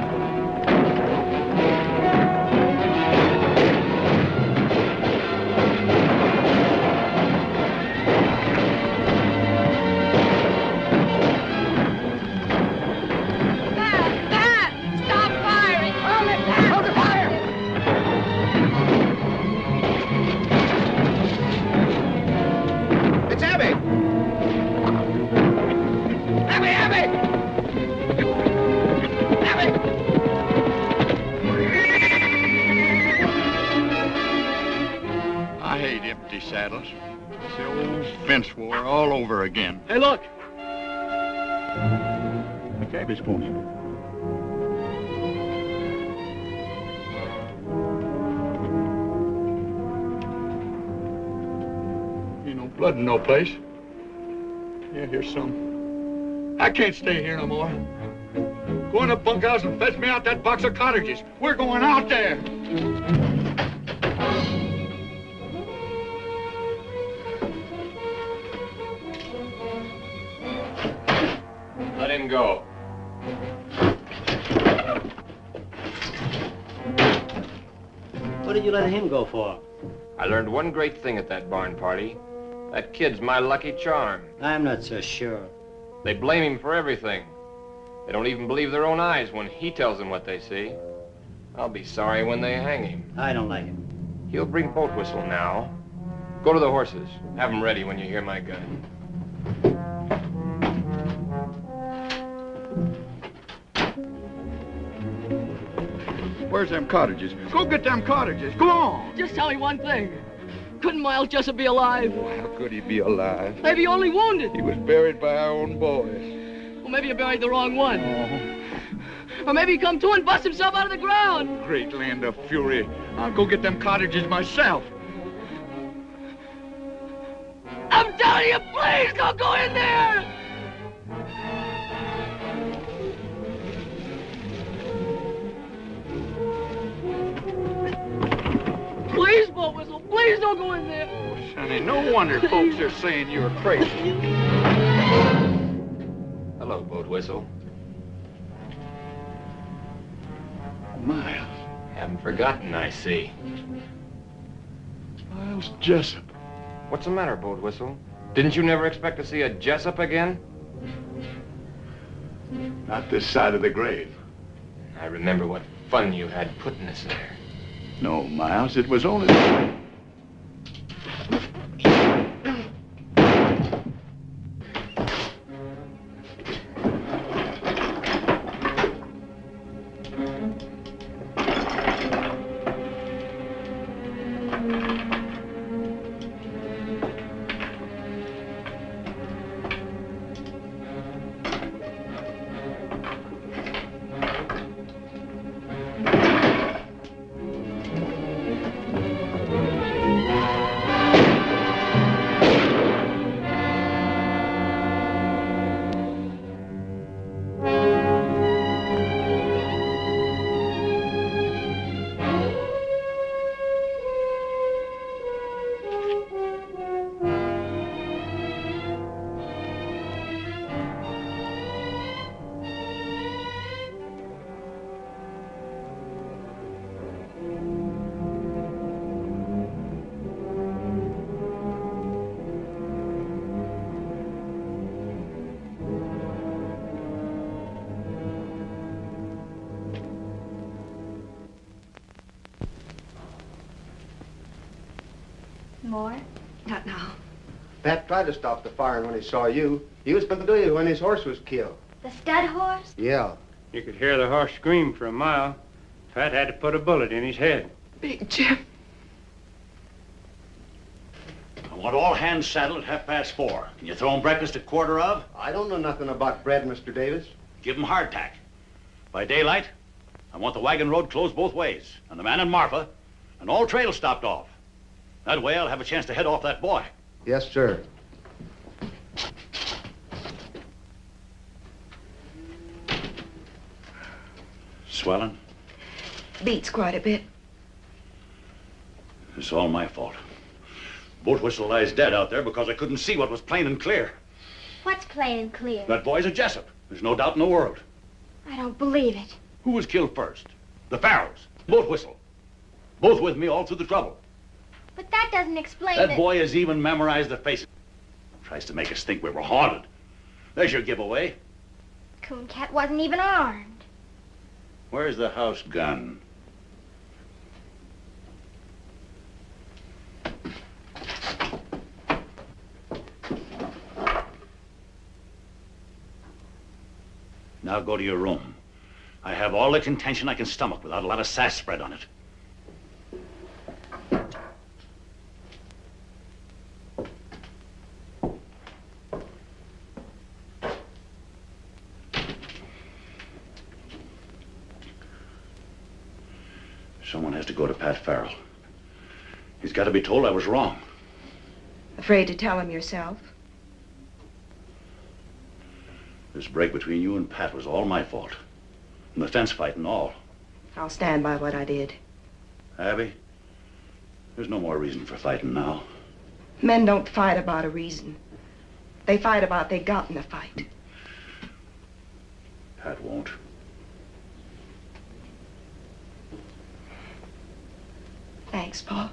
Saddles. It's the old fence war all over again. Hey, look! A cabbage pony. Ain't no blood in no place. Yeah, here's some. I can't stay here no more. Go in the bunkhouse and fetch me out that box of cartridges. We're going out there. Let him go. What did you let him go for? I learned one great thing at that barn party. That kid's my lucky charm. I'm not so sure. They blame him for everything. They don't even believe their own eyes when he tells them what they see. I'll be sorry when they hang him. I don't like it. He'll bring Boatwhistle now. Go to the horses. Have them ready when you hear my gun. Where's them cottages? Go get them cottages. Go on. Just tell me one thing. Couldn't Miles Jessup be alive? Oh, how could he be alive? Maybe only wounded. He was buried by our own boys. Well, maybe you buried the wrong one. Oh. Or maybe he come to and bust himself out of the ground. Great land of fury. I'll go get them cottages myself. I'm telling you, please don't go in there! Please, Boatwhistle, please don't go in there. Oh, Sonny, no wonder folks are saying you're crazy. Hello, Boatwhistle. Miles. Haven't forgotten, I see. Miles Jessup. What's the matter, Boatwhistle? Didn't you never expect to see a Jessup again? Not this side of the grave. I remember what fun you had putting us there. No, Miles, it was only... More? Not now. Pat tried to stop the firing when he saw you. He was going to do you when his horse was killed. The stud horse? Yeah. You could hear the horse scream for a mile. Pat had to put a bullet in his head. Big Jim. I want all hands saddled at 4:30. Can you throw 'em breakfast at 1:15? I don't know nothing about bread, Mr. Davis. Give 'em hardtack. By daylight, I want the wagon road closed both ways, and the man and Marfa, and all trails stopped off. That way I'll have a chance to head off that boy. Yes, sir. Swelling? Beats quite a bit. It's all my fault. Boatwhistle lies dead out there because I couldn't see what was plain and clear. What's plain and clear? That boy's a Jessup. There's no doubt in the world. I don't believe it. Who was killed first? The Farrells. Boatwhistle. Both with me all through the trouble. But that doesn't explain That boy has even memorized the faces. Tries to make us think we were haunted. There's your giveaway. Cooncat wasn't even armed. Where's the house gun? Now go to your room. I have all the contention I can stomach without a lot of sass spread on it. Someone has to go to Pat Farrell. He's got to be told I was wrong. Afraid to tell him yourself? This break between you and Pat was all my fault. And the fence fight and all. I'll stand by what I did. Abby, there's no more reason for fighting now. Men don't fight about a reason. They fight about they got in a fight. Pat won't. Thanks, Paul.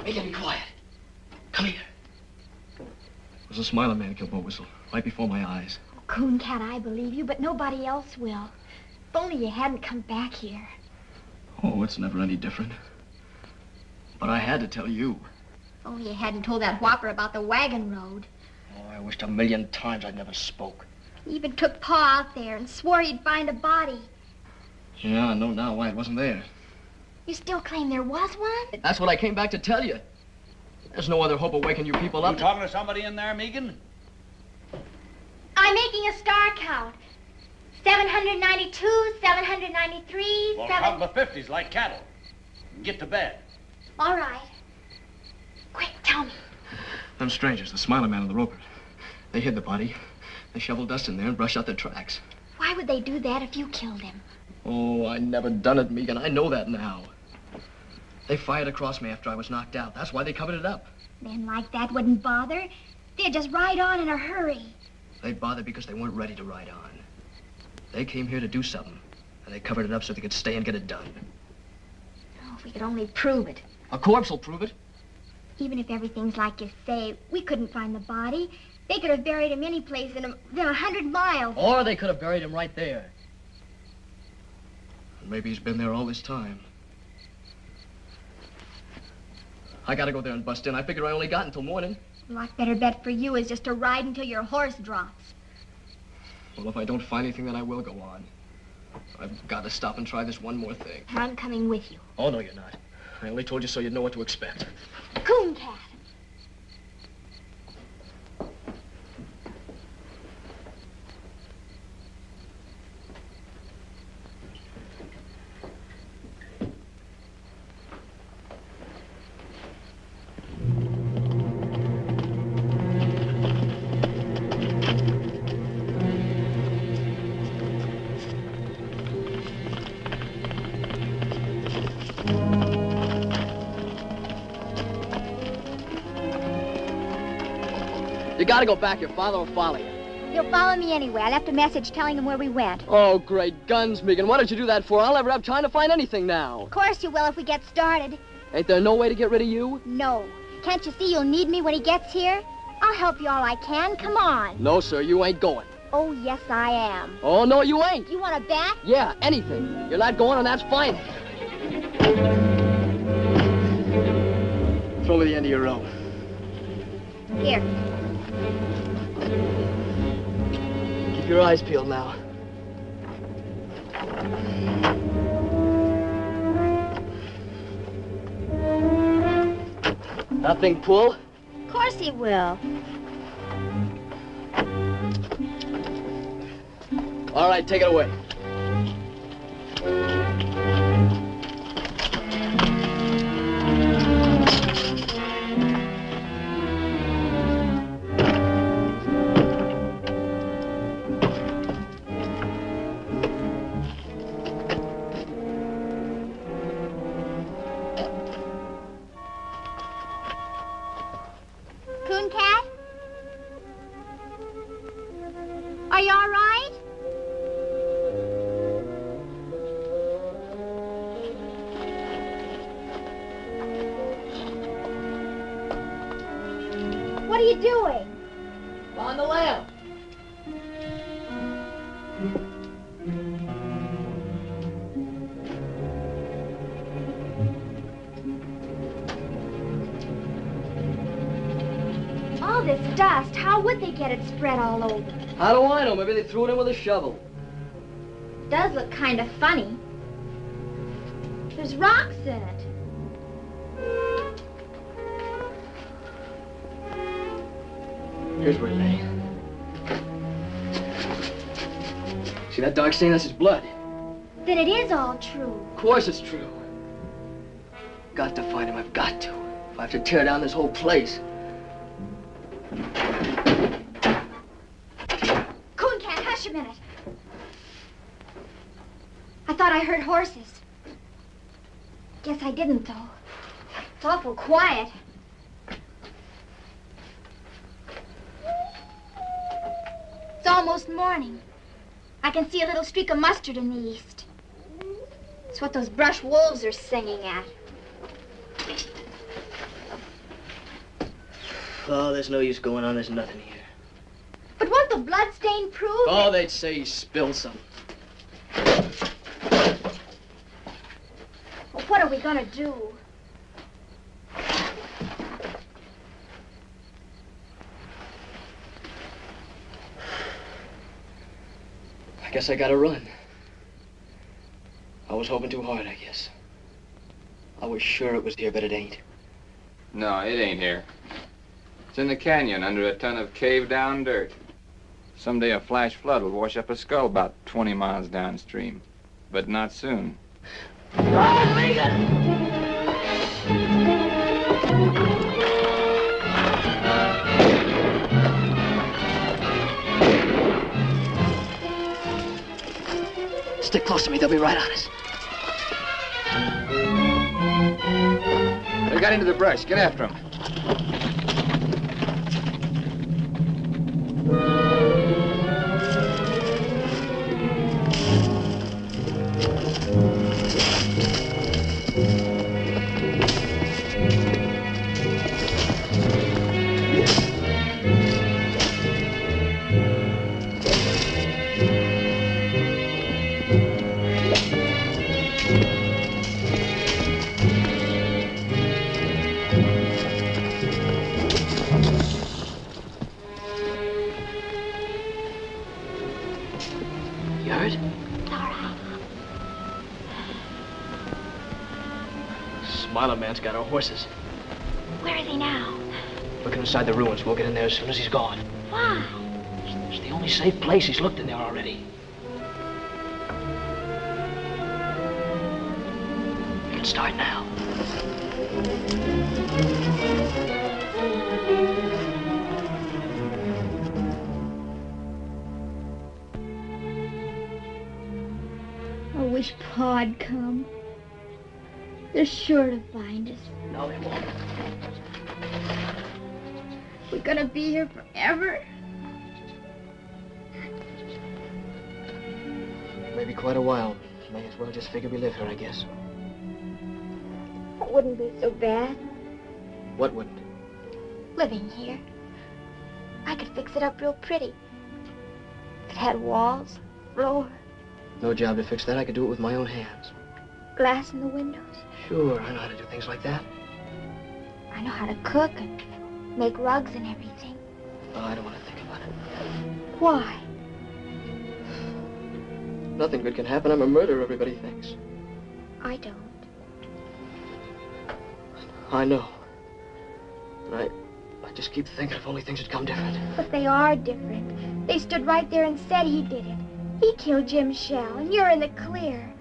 Make it be quiet. Come here. It was a smiling man killed Boatwhistle, right before my eyes. Cooncat, I believe you, but nobody else will. If only you hadn't come back here. Oh, it's never any different. But I had to tell you. If only you hadn't told that whopper about the wagon road. Oh, I wished a million times I'd never spoke. He even took Pa out there and swore he'd find a body. Yeah, I know now why it wasn't there. You still claim there was one? That's what I came back to tell you. There's no other hope of waking you people up. You talking to somebody in there, Megan? I'm making a star count. 792, 793, Well, count the 50s like cattle. And get to bed. All right. Quick, tell me. Them strangers, the smiling man and the roper, they hid the body. They shoveled dust in there and brushed out their tracks. Why would they do that if you killed him? Oh, I never done it, Megan. I know that now. They fired across me after I was knocked out. That's why they covered it up. Men like that wouldn't bother. They'd just ride on in a hurry. They bothered because they weren't ready to ride on. They came here to do something, and they covered it up so they could stay and get it done. Oh, if we could only prove it. A corpse will prove it. Even if everything's like you say, we couldn't find the body. They could have buried him any place within 100 miles. Or they could have buried him right there. And maybe he's been there all this time. I gotta go there and bust in. I figure I only got until morning. A lot better bet for you is just to ride until your horse drops. Well, if I don't find anything, then I will go on. I've got to stop and try this one more thing. I'm coming with you. Oh, no, you're not. I only told you so you'd know what to expect. Cooncat. You gotta go back. Your father will follow you. He'll follow me anyway. I left a message telling him where we went. Oh, great guns, Megan. What did you do that for? I'll never have time to find anything now. Of course you will if we get started. Ain't there no way to get rid of you? No. Can't you see you'll need me when he gets here? I'll help you all I can. Come on. No, sir. You ain't going. Oh, yes, I am. Oh, no, you ain't. You want to bet? Yeah, anything. You're not going, and that's fine. Throw me the end of your rope. Here. Keep your eyes peeled now. Nothing pull? Of course he will. All right, take it away. What are you doing? On the lamp. All this dust, how would they get it spread all over? How do I know? Maybe they threw it in with a shovel. Does look kind of funny. There's rocks in it. Here's where it lay. See that dark stain? That's his blood. Then it is all true. Of course it's true. Got to find him. I've got to. If I have to tear down this whole place. Cooncat, hush a minute. I thought I heard horses. Guess I didn't, though. It's awful quiet. It's almost morning. I can see a little streak of mustard in the east. It's what those brush wolves are singing at. Oh, there's no use going on. There's nothing here. But won't the blood stain prove Oh, it? they'd say he spilled something. Well, what are we gonna do? I guess I gotta run. I was hoping too hard, I guess. I was sure it was here, but it ain't. No, it ain't here. It's in the canyon under a ton of caved-down dirt. Someday a flash flood will wash up a skull about 20 miles downstream. But not soon. Stick close to me. They'll be right on us. They got into the brush. Get after them. You heard? It's all right. Smiler man's got our horses. Where is he now? Looking inside the ruins. We'll get in there as soon as he's gone. Why? It's the only safe place. He's looked in there already. We can start now. I wish Pa'd come. They're sure to find us. No, they won't. We're gonna be here forever. Maybe quite a while. May as well just figure we live here, I guess. It wouldn't be so bad What wouldn't? living here. I could fix it up real pretty. It had walls, floor, No job to fix that. I could do it with my own hands. glass in the windows. Sure, I know how to do things like that. I know how to cook and make rugs and everything. Oh, I don't want to think about it. Why? Nothing good can happen. I'm a murderer, everybody thinks. I don't. I know. And I just keep thinking if only things had come different. But they are different. They stood right there and said he did it. He killed Jim Shell, and you're in the clear.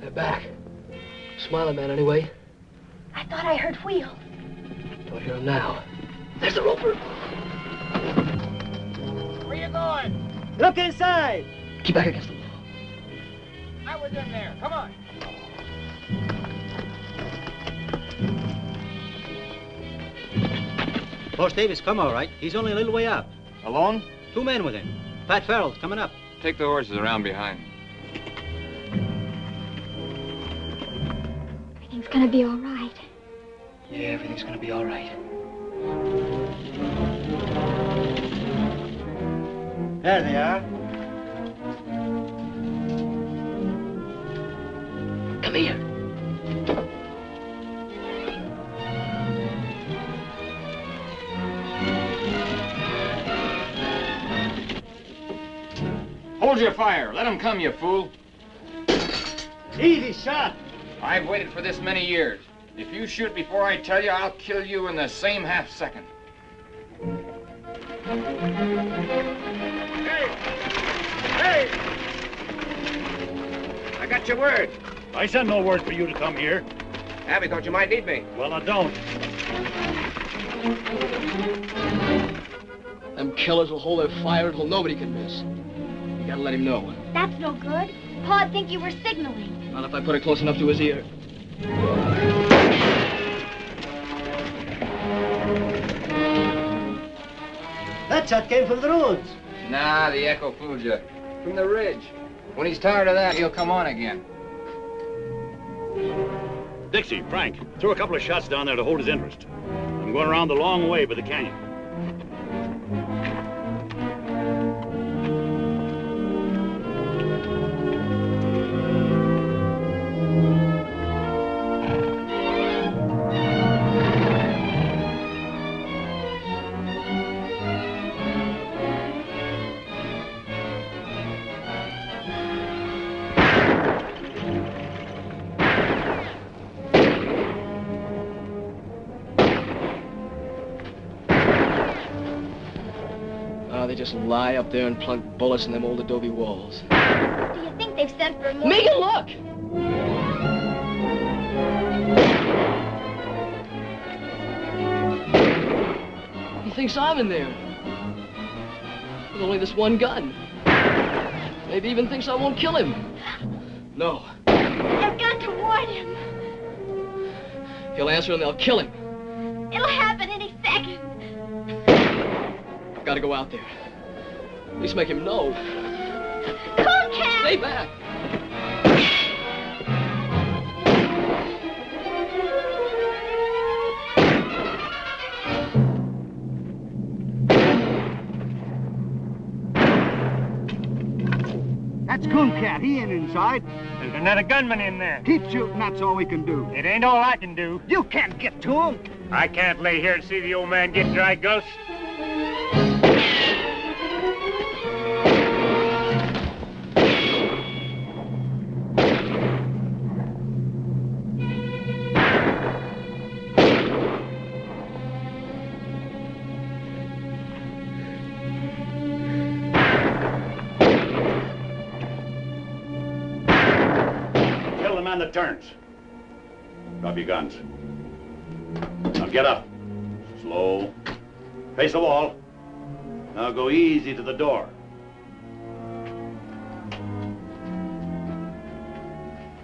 They're back. Smiler man, anyway. I thought I heard wheels. Don't hear him now. There's the roper. Where you going? Look inside. Keep back against the wall. I was in there. Come on. Boss Davis come all right. He's only a little way out. Alone? 2 men with him. Pat Farrell's coming up. Take the horses around behind. Everything's gonna be all right. Yeah, everything's gonna be all right. There they are. Come here. Hold your fire. Let him come, you fool. Easy shot. I've waited for this many years. If you shoot before I tell you, I'll kill you in the same half second. Hey! I got your word. I sent no word for you to come here. Abby thought you might need me. Well, I don't. Them killers will hold their fire until nobody can miss. You gotta let him know. That's no good. Pa'd think you were signaling. Not if I put it close enough to his ear. That shot came from the roads. Nah, the echo fooled you. From the ridge. When he's tired of that, he'll come on again. Dixie, Frank, throw a couple of shots down there to hold his interest. I'm going around the long way by the canyon. They just lie up there and plunk bullets in them old adobe walls. Do you think they've sent for more? Megan, look! He thinks I'm in there. With only this one gun. Maybe even thinks I won't kill him. No. I've got to warn him. He'll answer and they'll kill him. It'll happen any second. I've got to go out there. At least make him know. Cooncat! Stay back! That's Cooncat. He ain't inside. There's another gunman in there. Keep shooting. That's all we can do. It ain't all I can do. You can't get to him. I can't lay here and see the old man get dry gulched. That turns. Drop your guns. Now get up. Slow. Face the wall. Now go easy to the door.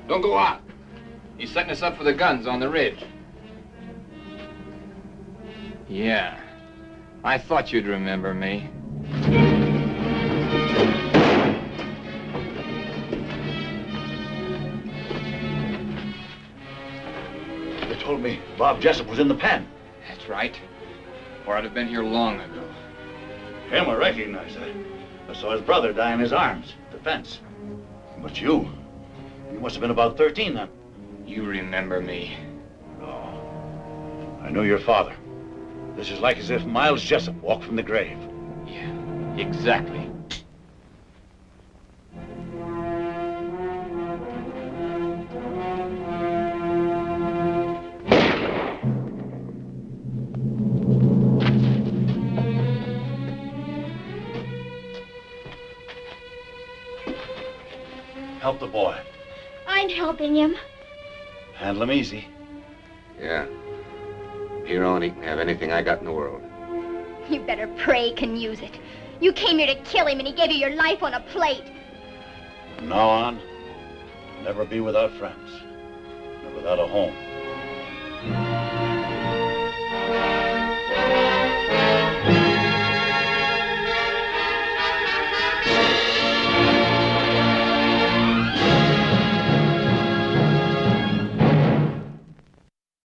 Don't go out. He's setting us up for the guns on the ridge. Yeah. I thought you'd remember me. Told me Bob Jessup was in the pen. That's right. Or I'd have been here long ago. Him, I recognize that. I saw his brother die in his arms at the fence. But you must have been about 13 then. You remember me. Oh, I knew your father. This is like as if Miles Jessup walked from the grave. Yeah, exactly. Help the boy. I'm helping him. Handle him easy. Yeah. Here on, he can have anything I got in the world. You better pray he can use it. You came here to kill him and he gave you your life on a plate. From now on, never be without friends. Or without a home.